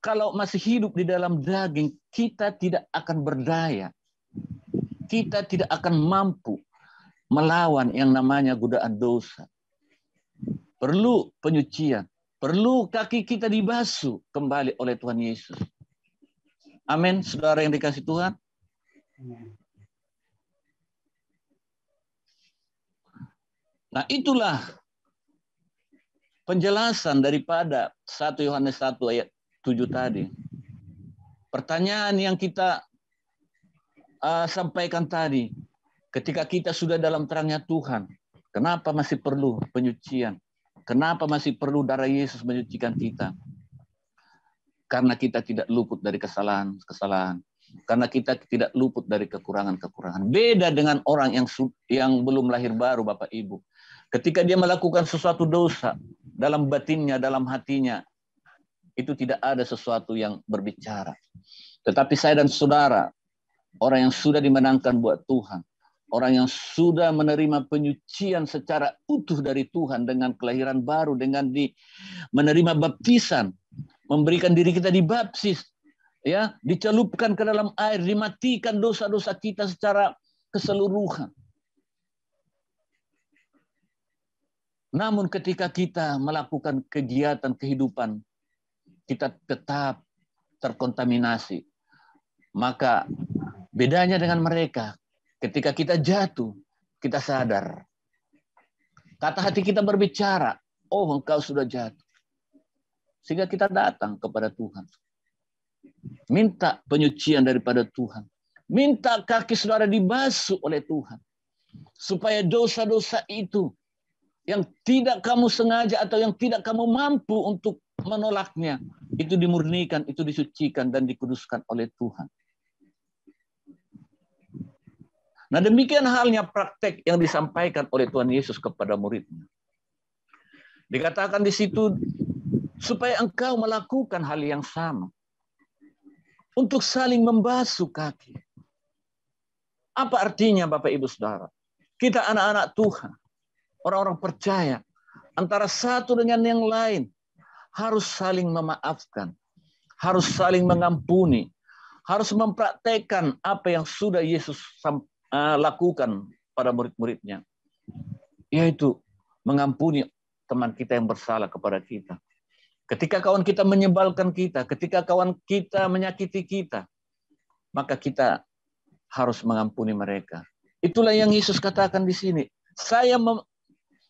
kalau masih hidup di dalam daging, kita tidak akan berdaya. Kita tidak akan mampu melawan yang namanya godaan dosa. Perlu penyucian. Perlu kaki kita dibasuh kembali oleh Tuhan Yesus. Amin, saudara yang dikasih Tuhan. Nah, itulah penjelasan daripada 1 Yohanes 1 ayat 7 tadi. Pertanyaan yang kita sampaikan tadi, ketika kita sudah dalam terangnya Tuhan, kenapa masih perlu penyucian? Kenapa masih perlu darah Yesus menyucikan kita? Karena kita tidak luput dari kesalahan-kesalahan. Karena kita tidak luput dari kekurangan-kekurangan. Beda dengan orang yang belum lahir baru, Bapak Ibu. Ketika dia melakukan sesuatu dosa, dalam batinnya, dalam hatinya, itu tidak ada sesuatu yang berbicara. Tetapi saya dan saudara, orang yang sudah dimenangkan buat Tuhan, orang yang sudah menerima penyucian secara utuh dari Tuhan dengan kelahiran baru, dengan menerima baptisan, memberikan diri kita dibaptis, ya, dicelupkan ke dalam air, dimatikan dosa-dosa kita secara keseluruhan. Namun ketika kita melakukan kegiatan kehidupan, kita tetap terkontaminasi. Maka bedanya dengan mereka, ketika kita jatuh, kita sadar. Kata hati kita berbicara, oh engkau sudah jatuh. Sehingga kita datang kepada Tuhan. Minta penyucian daripada Tuhan. Minta kaki saudara dibasuh oleh Tuhan. Supaya dosa-dosa itu yang tidak kamu sengaja atau yang tidak kamu mampu untuk menolaknya, itu dimurnikan, itu disucikan dan dikuduskan oleh Tuhan. Nah, demikian halnya praktek yang disampaikan oleh Tuhan Yesus kepada muridnya. Dikatakan di situ, supaya engkau melakukan hal yang sama. Untuk saling membasuh kaki. Apa artinya Bapak Ibu Saudara? Kita anak-anak Tuhan, orang-orang percaya, antara satu dengan yang lain, harus saling memaafkan. Harus saling mengampuni. Harus mempraktekkan apa yang sudah Yesus lakukan pada murid-muridnya. Yaitu mengampuni teman kita yang bersalah kepada kita. Ketika kawan kita menyebalkan kita, ketika kawan kita menyakiti kita, maka kita harus mengampuni mereka. Itulah yang Yesus katakan di sini. Saya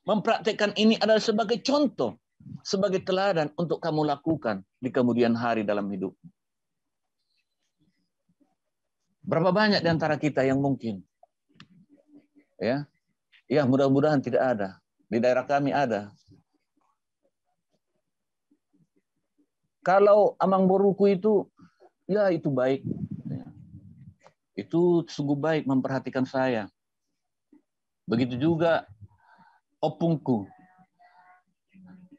mempraktekkan ini adalah sebagai contoh, sebagai teladan untuk kamu lakukan di kemudian hari dalam hidup. Berapa banyak di antara kita yang mungkin? Ya, mudah-mudahan tidak ada. Di daerah kami ada. Kalau amang boruku itu, ya itu baik. Itu sungguh baik memperhatikan saya. Begitu juga opungku.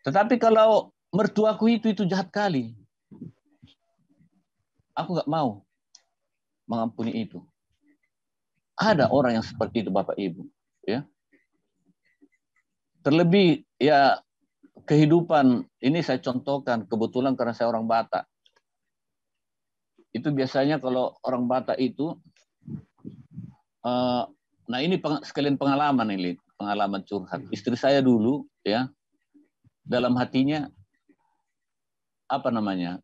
Tetapi kalau mertuaku itu jahat kali, aku nggak mau mengampuni itu. Ada orang yang seperti itu, Bapak Ibu. Ya. Terlebih ya kehidupan ini saya contohkan kebetulan karena saya orang Batak. Itu biasanya kalau orang Batak itu, nah ini sekalian pengalaman ini, pengalaman curhat. Istri saya dulu ya dalam hatinya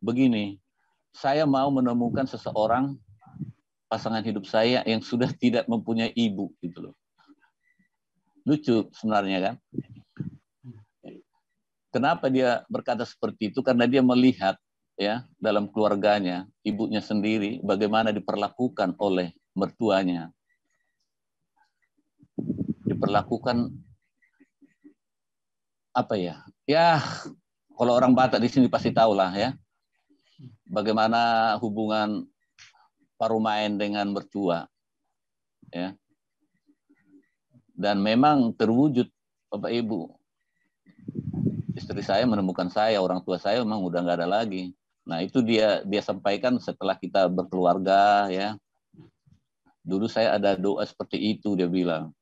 begini, saya mau menemukan seseorang pasangan hidup saya yang sudah tidak mempunyai ibu gitu loh. Lucu sebenarnya kan. Kenapa dia berkata seperti itu? Karena dia melihat ya dalam keluarganya, ibunya sendiri bagaimana diperlakukan oleh mertuanya. Diperlakukan apa ya? Ya, kalau orang Batak di sini pasti tahu lah ya. Bagaimana hubungan parumain dengan mertua. Ya. Dan memang terwujud Bapak Ibu. Istri saya menemukan saya, orang tua saya memang udah nggak ada lagi. Nah, itu dia sampaikan setelah kita berkeluarga ya. Dulu saya ada doa seperti itu, dia bilang.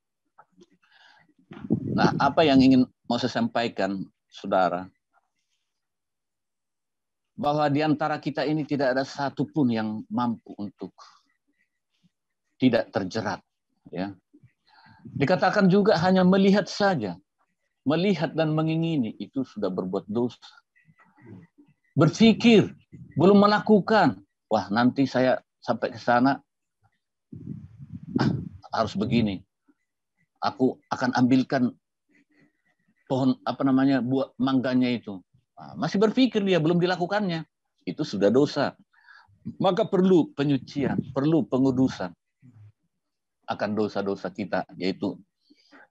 Nah, apa yang ingin mau saya sampaikan, saudara? Bahwa di antara kita ini tidak ada satupun yang mampu untuk tidak terjerat. Ya. Dikatakan juga hanya melihat saja. Melihat dan mengingini itu sudah berbuat dosa. Berpikir, belum melakukan. Wah, nanti saya sampai ke sana, harus begini. Aku akan ambilkan pohon buah mangganya itu. Masih berpikir dia, belum dilakukannya. Itu sudah dosa. Maka perlu penyucian, perlu pengudusan akan dosa-dosa kita, yaitu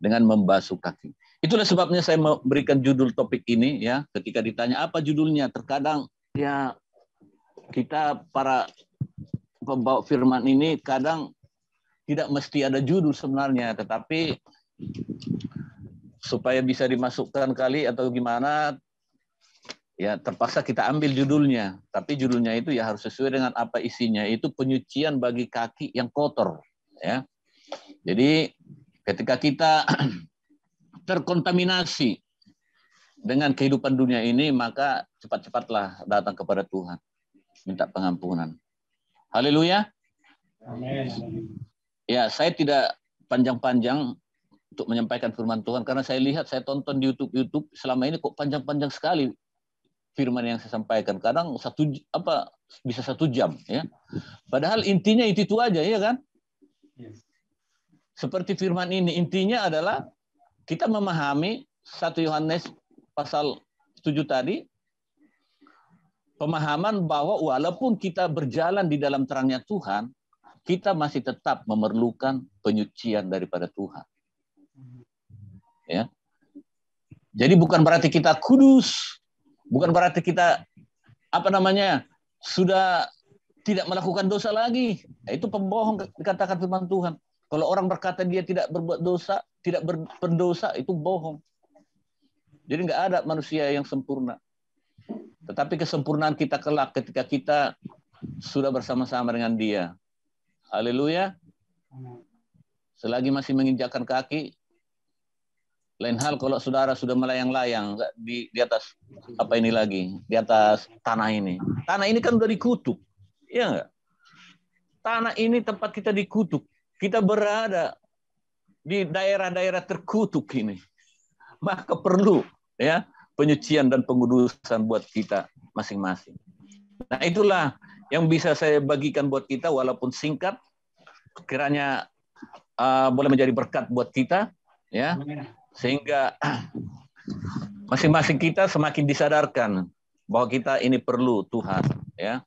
dengan membasuh kaki. Itulah sebabnya saya memberikan judul topik ini ya. Ketika ditanya apa judulnya, terkadang ya kita para pembawa firman ini kadang tidak mesti ada judul sebenarnya, tetapi supaya bisa dimasukkan kali atau gimana ya terpaksa kita ambil judulnya. Tapi judulnya itu ya harus sesuai dengan apa isinya. Itu penyucian bagi kaki yang kotor ya. Jadi ketika kita terkontaminasi dengan kehidupan dunia ini, maka cepat-cepatlah datang kepada Tuhan. Minta pengampunan. Haleluya. Amin. Ya, saya tidak panjang-panjang untuk menyampaikan firman Tuhan, karena saya lihat, saya tonton di YouTube selama ini kok panjang-panjang sekali firman yang saya sampaikan. Kadang bisa 1 jam. Ya. Padahal intinya itu aja, ya kan? Seperti firman ini, intinya adalah kita memahami 1 Yohanes pasal 7 tadi, pemahaman bahwa walaupun kita berjalan di dalam terangnya Tuhan, kita masih tetap memerlukan penyucian daripada Tuhan. Ya. Jadi bukan berarti kita kudus, bukan berarti kita sudah tidak melakukan dosa lagi. Itu pembohong, dikatakan firman Tuhan. Kalau orang berkata dia tidak berbuat dosa, tidak berdosa, itu bohong. Jadi nggak ada manusia yang sempurna. Tetapi kesempurnaan kita kelak ketika kita sudah bersama-sama dengan Dia. Haleluya. Selagi masih menginjakkan kaki, lain hal kalau saudara sudah melayang-layang di atas di atas tanah ini. Tanah ini kan udah dikutuk. Iya nggak? Tanah ini tempat kita dikutuk. Kita berada di daerah-daerah terkutuk ini. Maka perlu ya penyucian dan pengudusan buat kita masing-masing. Nah, itulah yang bisa saya bagikan buat kita, walaupun singkat, kiranya boleh menjadi berkat buat kita ya, sehingga masing-masing kita semakin disadarkan bahwa kita ini perlu Tuhan ya.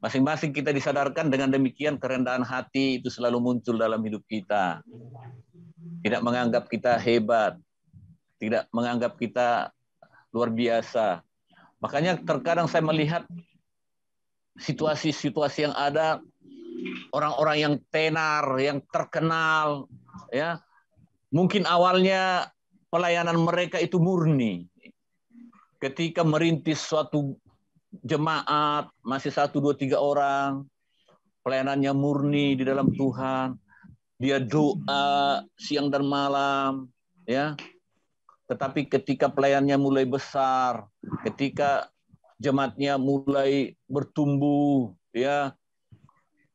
Masing-masing kita disadarkan, dengan demikian kerendahan hati itu selalu muncul dalam hidup kita. Tidak menganggap kita hebat, tidak menganggap kita luar biasa. Makanya terkadang saya melihat situasi-situasi yang ada, orang-orang yang tenar, yang terkenal, ya, mungkin awalnya pelayanan mereka itu murni. Ketika merintis suatu jemaat, masih 1, 2, 3 orang, pelayanannya murni di dalam Tuhan. Dia doa siang dan malam, ya. Tetapi ketika pelayanannya mulai besar, ketika jemaatnya mulai bertumbuh, ya,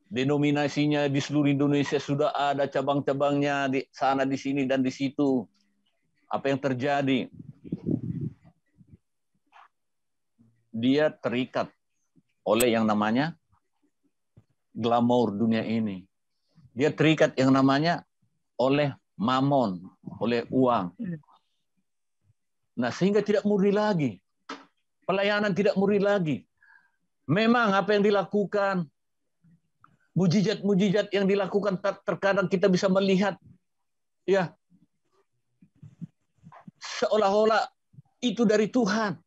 denominasinya di seluruh Indonesia sudah ada cabang-cabangnya di sana, di sini, dan di situ. Apa yang terjadi? Dia terikat oleh yang namanya glamour dunia ini. Dia terikat yang namanya oleh mamon, oleh uang. Nah, sehingga tidak murni lagi. Pelayanan tidak murni lagi. Memang apa yang dilakukan, mujizat-mujizat yang dilakukan, terkadang kita bisa melihat, ya, seolah-olah itu dari Tuhan.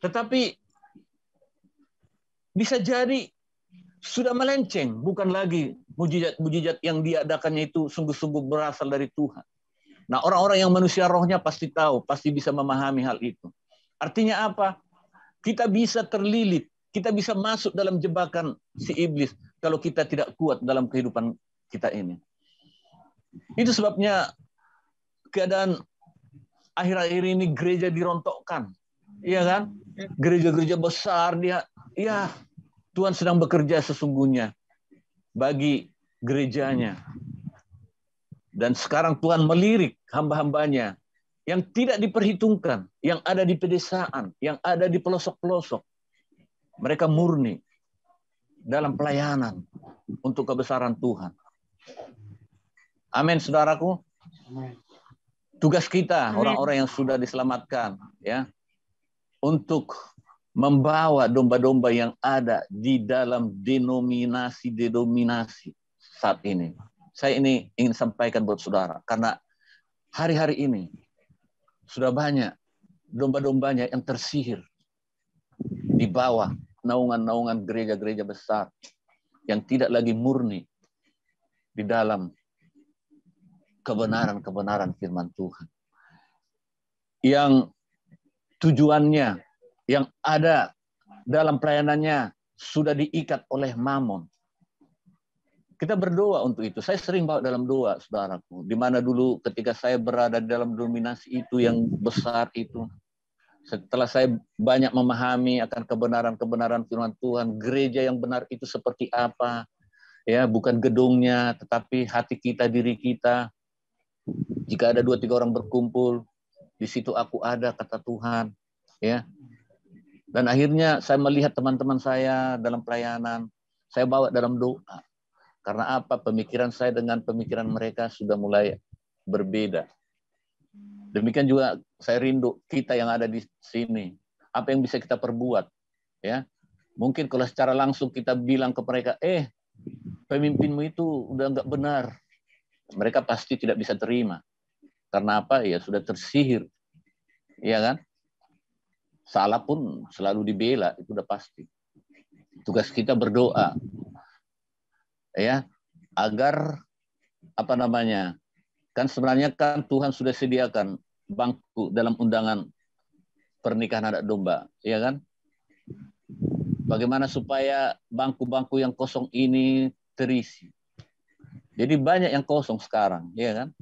Tetapi bisa jadi sudah melenceng, bukan lagi mujizat-mujizat yang diadakannya itu sungguh-sungguh berasal dari Tuhan. Nah, orang-orang yang manusia rohnya pasti tahu, pasti bisa memahami hal itu. Artinya apa? Kita bisa terlilit, kita bisa masuk dalam jebakan si iblis kalau kita tidak kuat dalam kehidupan kita ini. Itu sebabnya keadaan akhir-akhir ini gereja dirontokkan. Iya kan? Gereja-gereja besar dia, ya, Tuhan sedang bekerja sesungguhnya bagi gerejanya. Dan sekarang Tuhan melirik hamba-hambanya yang tidak diperhitungkan, yang ada di pedesaan, yang ada di pelosok-pelosok. Mereka murni dalam pelayanan untuk kebesaran Tuhan. Amin, saudaraku. Tugas kita, orang-orang yang sudah diselamatkan, ya, untuk membawa domba-domba yang ada di dalam denominasi saat ini. Saya ini ingin sampaikan buat saudara, karena hari-hari ini sudah banyak domba-dombanya yang tersihir di bawah naungan-naungan gereja-gereja besar yang tidak lagi murni di dalam kebenaran-kebenaran firman Tuhan. Yang tujuannya, yang ada dalam pelayanannya sudah diikat oleh mamon. Kita berdoa untuk itu. Saya sering bawa dalam doa, saudaraku. Di mana dulu ketika saya berada di dalam dominasi itu yang besar itu, setelah saya banyak memahami akan kebenaran-kebenaran firman Tuhan, gereja yang benar itu seperti apa, ya, bukan gedungnya, tetapi hati kita, diri kita. Jika ada 2-3 orang berkumpul, di situ aku ada, kata Tuhan, ya. Dan akhirnya saya melihat teman-teman saya dalam pelayanan, saya bawa dalam doa. Karena apa? Pemikiran saya dengan pemikiran mereka sudah mulai berbeda. Demikian juga saya rindu kita yang ada di sini. Apa yang bisa kita perbuat? Ya, mungkin kalau secara langsung kita bilang ke mereka, pemimpinmu itu udah nggak benar. Mereka pasti tidak bisa terima. Karena apa? Ya sudah tersihir. Iya kan? Salah pun selalu dibela, itu udah pasti. Tugas kita berdoa, ya, agar kan sebenarnya kan Tuhan sudah sediakan bangku dalam undangan pernikahan anak domba, ya kan? Bagaimana supaya bangku-bangku yang kosong ini terisi? Jadi banyak yang kosong sekarang, ya kan?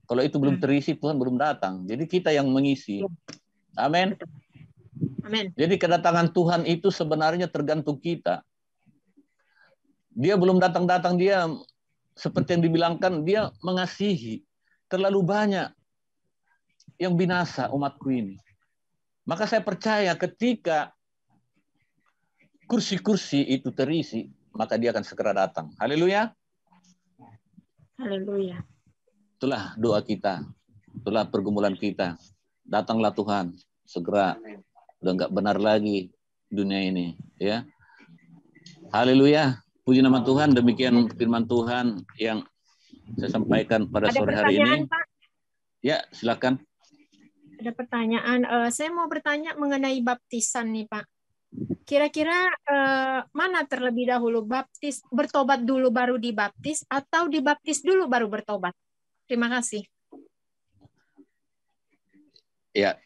Kalau itu belum terisi, Tuhan belum datang. Jadi kita yang mengisi. Amin. Amin. Jadi kedatangan Tuhan itu sebenarnya tergantung kita. Dia belum datang-datang, dia seperti yang dibilangkan, dia mengasihi. Terlalu banyak yang binasa umatku ini. Maka saya percaya ketika kursi-kursi itu terisi, maka dia akan segera datang. Haleluya. Haleluya. Itulah doa kita. Itulah pergumulan kita. Datanglah Tuhan. Segera. Udah nggak benar lagi dunia ini. Ya. Haleluya. Puji nama Tuhan, demikian firman Tuhan yang saya sampaikan pada sore hari ini. Pak? Ya, silakan. Ada pertanyaan. Saya mau bertanya mengenai baptisan nih, Pak. Kira-kira mana terlebih dahulu, bertobat dulu baru dibaptis, atau dibaptis dulu baru bertobat? Terima kasih. Ya,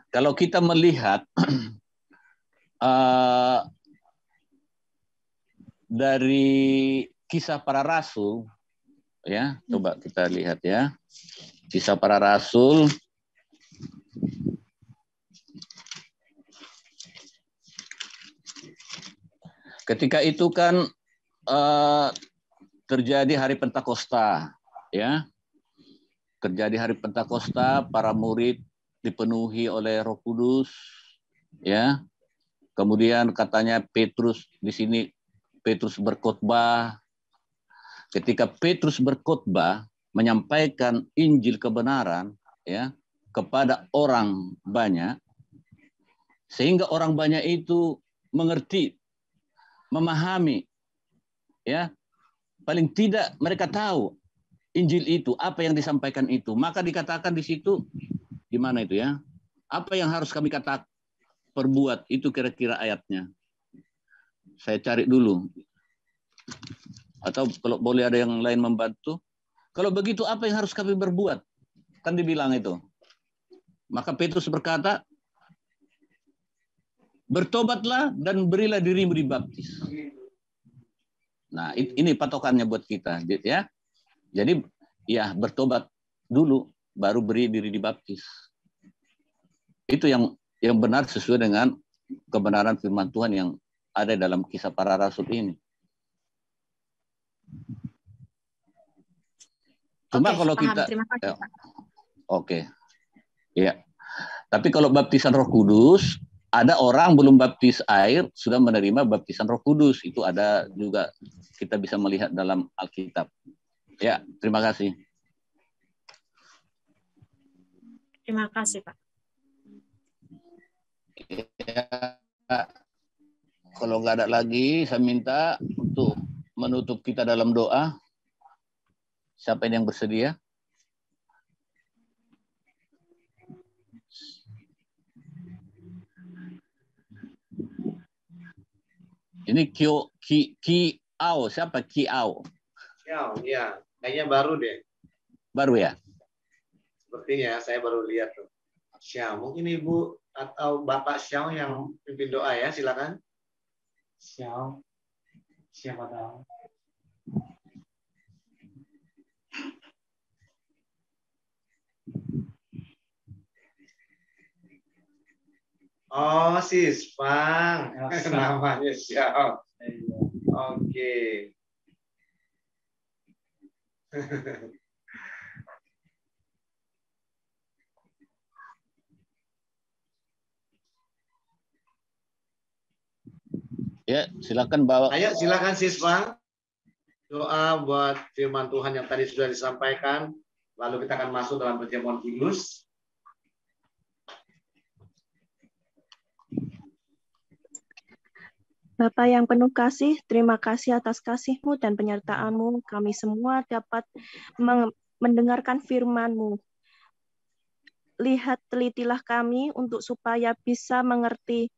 kalau kita melihat dari Kisah Para Rasul, ya, coba kita lihat ya. Kisah Para Rasul ketika itu kan terjadi hari Pentakosta, ya. Terjadi hari Pentakosta, para murid dipenuhi oleh Roh Kudus, ya. Kemudian katanya Petrus di sini Petrus berkhotbah. Ketika Petrus berkhotbah menyampaikan Injil kebenaran, ya, kepada orang banyak, sehingga orang banyak itu mengerti, memahami, ya, paling tidak mereka tahu Injil itu, apa yang disampaikan itu. Maka dikatakan di situ, di mana itu ya? Apa yang harus kami katakan, perbuat, itu kira-kira ayatnya. Saya cari dulu. Atau kalau boleh ada yang lain membantu. Kalau begitu apa yang harus kami berbuat? Kan dibilang itu. Maka Petrus berkata, bertobatlah dan berilah dirimu dibaptis. Nah, ini patokannya buat kita, ya. Jadi, ya bertobat dulu, baru beri diri dibaptis. Itu yang benar sesuai dengan kebenaran firman Tuhan yang ada dalam Kisah Para Rasul ini. Cuma kalau paham. kita, Terima kasih, ya, Pak. oke, ya. Tapi kalau baptisan Roh Kudus, ada orang belum baptis air sudah menerima baptisan Roh Kudus. Itu ada juga, kita bisa melihat dalam Alkitab. Ya, terima kasih. Terima kasih, Pak. Ya, kalau nggak ada lagi, saya minta untuk menutup kita dalam doa. Siapa yang bersedia? Ini Kiao, siapa Kiao? Kiao, ya, kayaknya baru deh. Baru ya? Sepertinya saya baru lihat tuh. Xiao, mungkin Ibu atau Bapak Xiao yang pimpin doa ya, silakan. Xiao, siapa tahu. Oh, Sispang. Namanya Xiao. Oke. Ya, silakan bawa. Ayo, silakan Sispang. Doa buat firman Tuhan yang tadi sudah disampaikan. Lalu kita akan masuk dalam perjamuan kudus. Bapa yang penuh kasih, terima kasih atas kasih-Mu dan penyertaan-Mu. Kami semua dapat mendengarkan firman-Mu. Lihat, telitilah kami untuk supaya bisa mengerti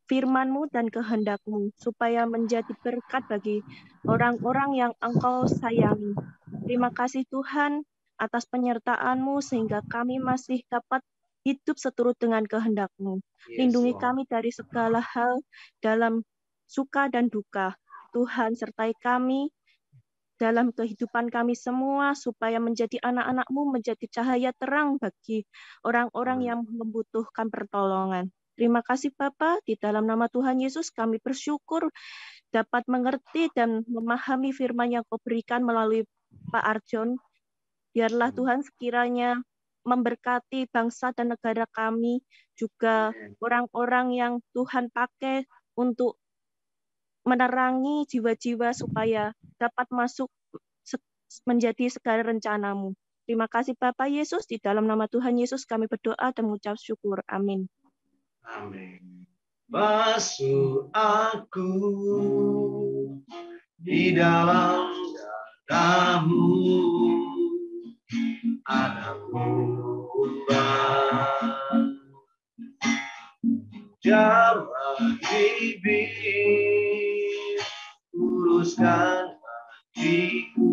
firman-Mu dan kehendak-Mu, supaya menjadi berkat bagi orang-orang yang Engkau sayangi. Terima kasih Tuhan atas penyertaan-Mu sehingga kami masih dapat hidup seturut dengan kehendak-Mu. Lindungi kami dari segala hal dalam suka dan duka. Tuhan, sertai kami dalam kehidupan kami semua, supaya menjadi anak-anak-Mu, menjadi cahaya terang bagi orang-orang yang membutuhkan pertolongan. Terima kasih Bapa, di dalam nama Tuhan Yesus kami bersyukur dapat mengerti dan memahami firman yang Kau berikan melalui Pak Arjon. Biarlah Tuhan sekiranya memberkati bangsa dan negara kami, juga orang-orang yang Tuhan pakai untuk menerangi jiwa-jiwa supaya dapat masuk menjadi segala rencana-Mu. Terima kasih Bapak Yesus, di dalam nama Tuhan Yesus kami berdoa dan mengucap syukur. Amin. Amin. Basuh aku di dalam darah-Mu, ada kurban jamah bibir, uruskan hatiku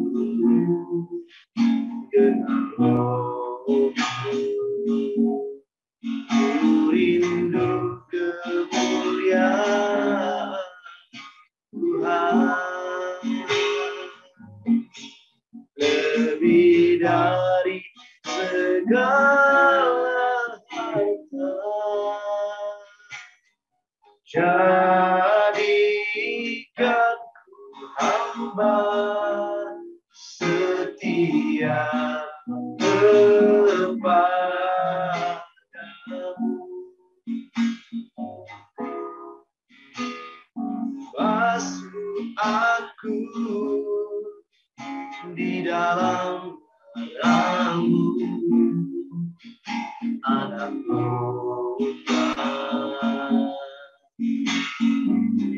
dengan Roh-Mu. Ku rindu kemuliaan Tuhan, lebih dari segala harta. Jadikan ku hamba setia kepadamu. Basuh aku di dalam darah-Mu, anak domba.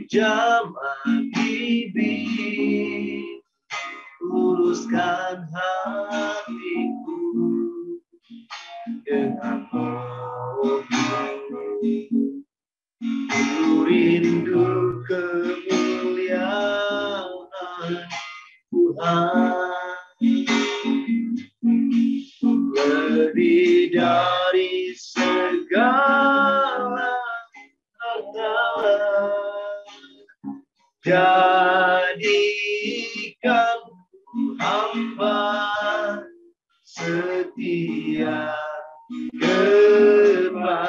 Jamah bibir, luruskan hatiku dengan ku rindu kemuliaan Tuhan, lebih dari segala harta. Jadikan hamba setia kepadamu.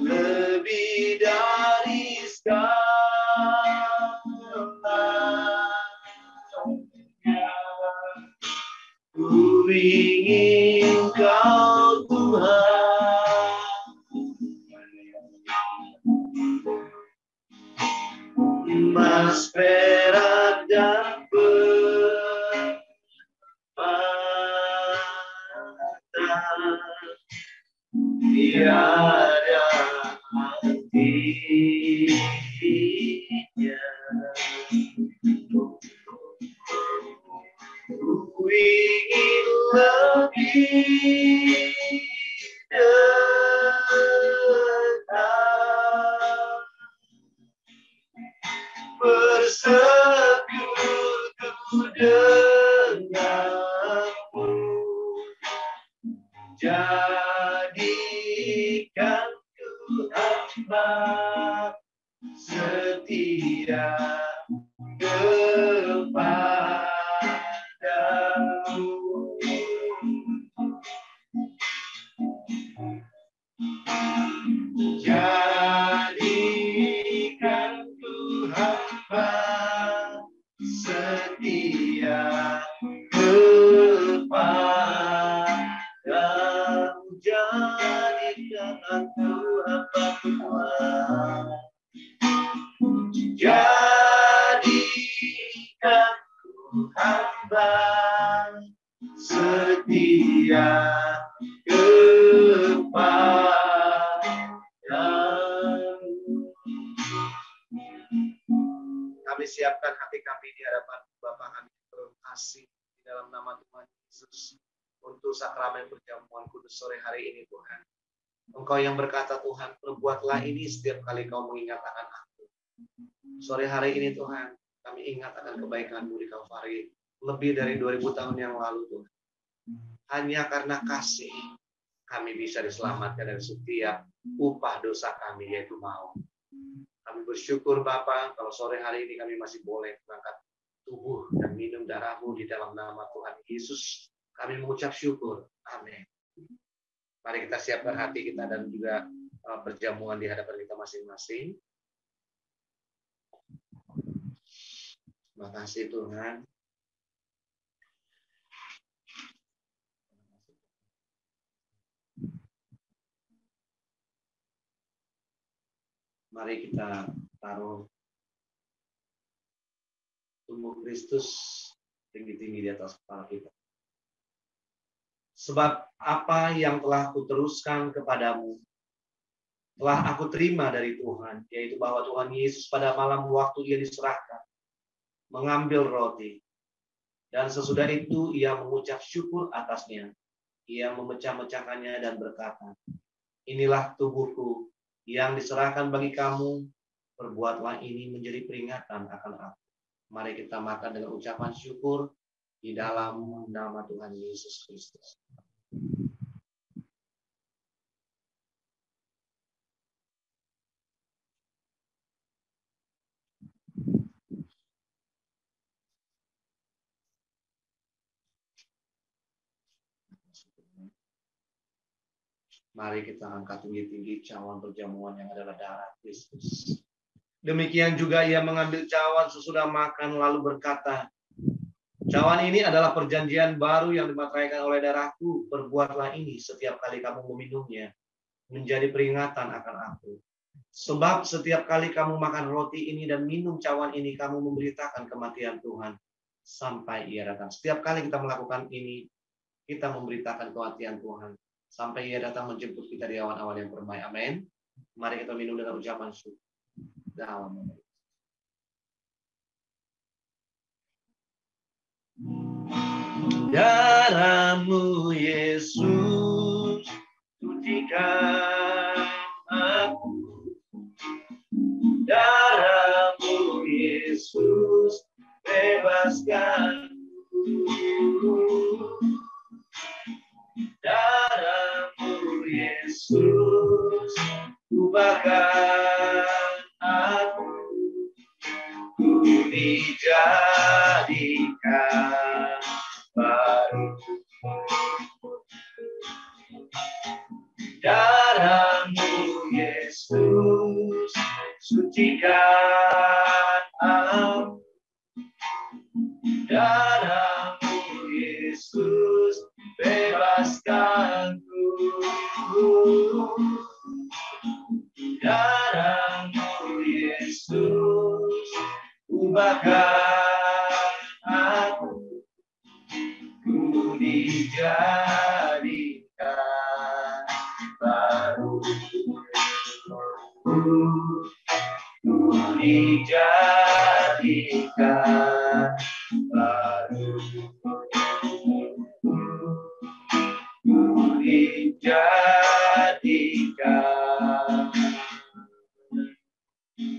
Lebih dari segalanya, ku ingin Kau Tuhan, emas, perak, dan permata, tiada artinya. Ku ingin lebih dekat, bersekutu denganmu. Jadikan ku hamba setia kepadamu. Jadikan ku hamba setia kepadamu. Jadikan aku hamba Tuhan, jadikan ku hamba setia kepadamu. Kami siapkan hati kami di hadapan Bapa kami terkasih di dalam nama Tuhan Yesus untuk sakramen perjamuan kudus sore hari ini Tuhan. Engkau yang berkata Tuhan, perbuatlah ini setiap kali kau mengingat akan aku. Sore hari ini Tuhan, kami ingat akan kebaikan-Mu di Kalvari lebih dari 2000 tahun yang lalu Tuhan. Hanya karena kasih kami bisa diselamatkan dari setiap upah dosa kami, yaitu maut. Kami bersyukur Bapa, kalau sore hari ini kami masih boleh mengangkat tubuh dan minum darah-Mu di dalam nama Tuhan Yesus. Kami mengucap syukur. Amin. Mari kita siapkan hati kita dan juga perjamuan di hadapan kita masing-masing. Terima kasih Tuhan. Mari kita taruh tubuh Kristus tinggi-tinggi di atas kepala kita. Sebab apa yang telah kuteruskan kepadamu, telah aku terima dari Tuhan, yaitu bahwa Tuhan Yesus pada malam waktu Ia diserahkan, mengambil roti, dan sesudah itu Ia mengucap syukur atasnya. Ia memecah-mecahkannya dan berkata, inilah tubuhku yang diserahkan bagi kamu, perbuatlah ini menjadi peringatan akan aku. Mari kita makan dengan ucapan syukur di dalam nama Tuhan Yesus Kristus. Mari kita angkat tinggi-tinggi cawan perjamuan yang adalah darah Kristus. Demikian juga Ia mengambil cawan sesudah makan lalu berkata, cawan ini adalah perjanjian baru yang dimateraikan oleh darahku. Perbuatlah ini setiap kali kamu meminumnya, menjadi peringatan akan aku. Sebab setiap kali kamu makan roti ini dan minum cawan ini, kamu memberitakan kematian Tuhan sampai Ia datang. Setiap kali kita melakukan ini, kita memberitakan kematian Tuhan sampai Ia datang menjemput kita di awan-awan yang permai. Amin. Mari kita minum dengan ucapan syukur. Dalam nama darah-Mu Yesus, sucikan aku. Darah-Mu Yesus, bebaskan. Darah-Mu Yesus, ubahkan aku. Ku dijadikan baru. Darah-Mu Yesus, sucikan aku. Darah-Mu Yesus, bebaskan ku. Darah-Mu Yesus, ubahkan aku. Ku dijadikan baru. Ku dijadikan baru. Ku dijadikan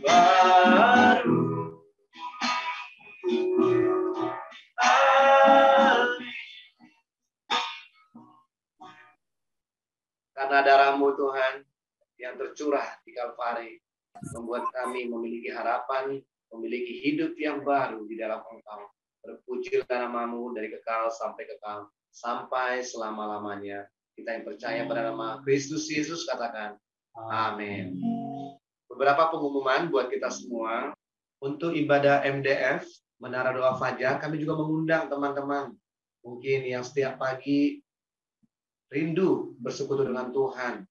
baru. Karena darah-Mu Tuhan yang tercurah di Kalvari membuat kami memiliki harapan, memiliki hidup yang baru di dalam Engkau. Terpujilah nama-Mu dari kekal sampai kekal, sampai selama-lamanya. Kita yang percaya pada nama Kristus Yesus katakan, amin. Beberapa pengumuman buat kita semua. Untuk ibadah MDF, Menara Doa Fajar, kami juga mengundang teman-teman mungkin yang setiap pagi rindu bersekutu dengan Tuhan.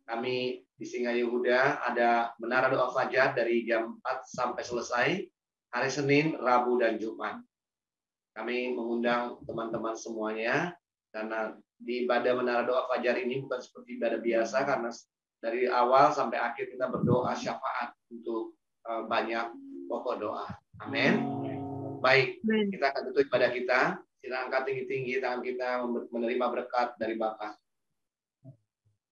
Kami di Singa Yehuda ada Menara Doa Fajar dari jam 4 sampai selesai, hari Senin, Rabu, dan Jumat. Kami mengundang teman-teman semuanya, karena di ibadah Menara Doa Fajar ini bukan seperti ibadah biasa, karena dari awal sampai akhir kita berdoa syafaat untuk banyak pokok doa. Amin. Baik, kita akan tutup ibadah kita. Kita angkat tinggi-tinggi tangan kita menerima berkat dari Bapa.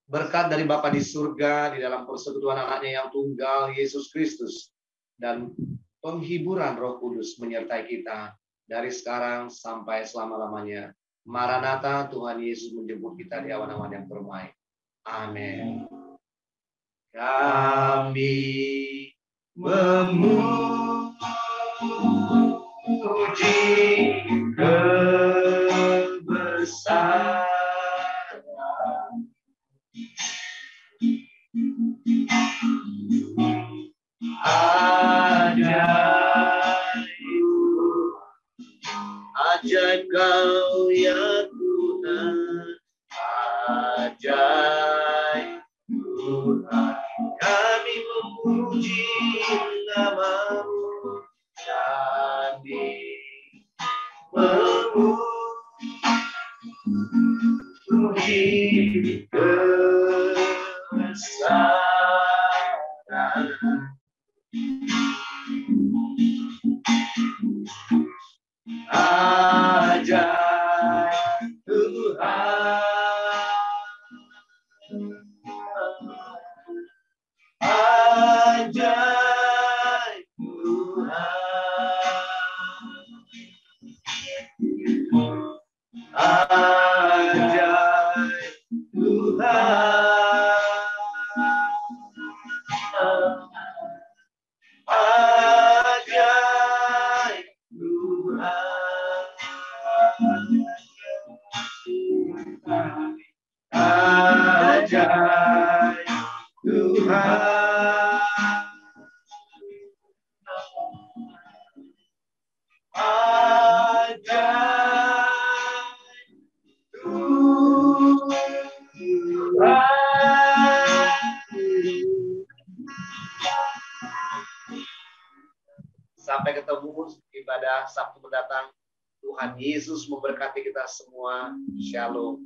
Berkat dari Bapa di surga, di dalam persekutuan anaknya yang tunggal, Yesus Kristus, dan penghiburan Roh Kudus menyertai kita dari sekarang sampai selama-lamanya. Maranatha, Tuhan Yesus menjemput kita di awan-awan yang permai. Amin. Kami memuji kebesaran ajaib Kau ya Tuhan, ajaib Tuhan. Kami memuji nama-Mu dan memuji kebesaran. Ajaib Tuhan, ajaib Tuhan, ajaib Tuhan, ajaib Tuhan, ajaib Tuhan, ajaib Tuhan. Sampai ketemu ibadah Sabtu mendatang. Tuhan Yesus memberkati kita semua. Shalom.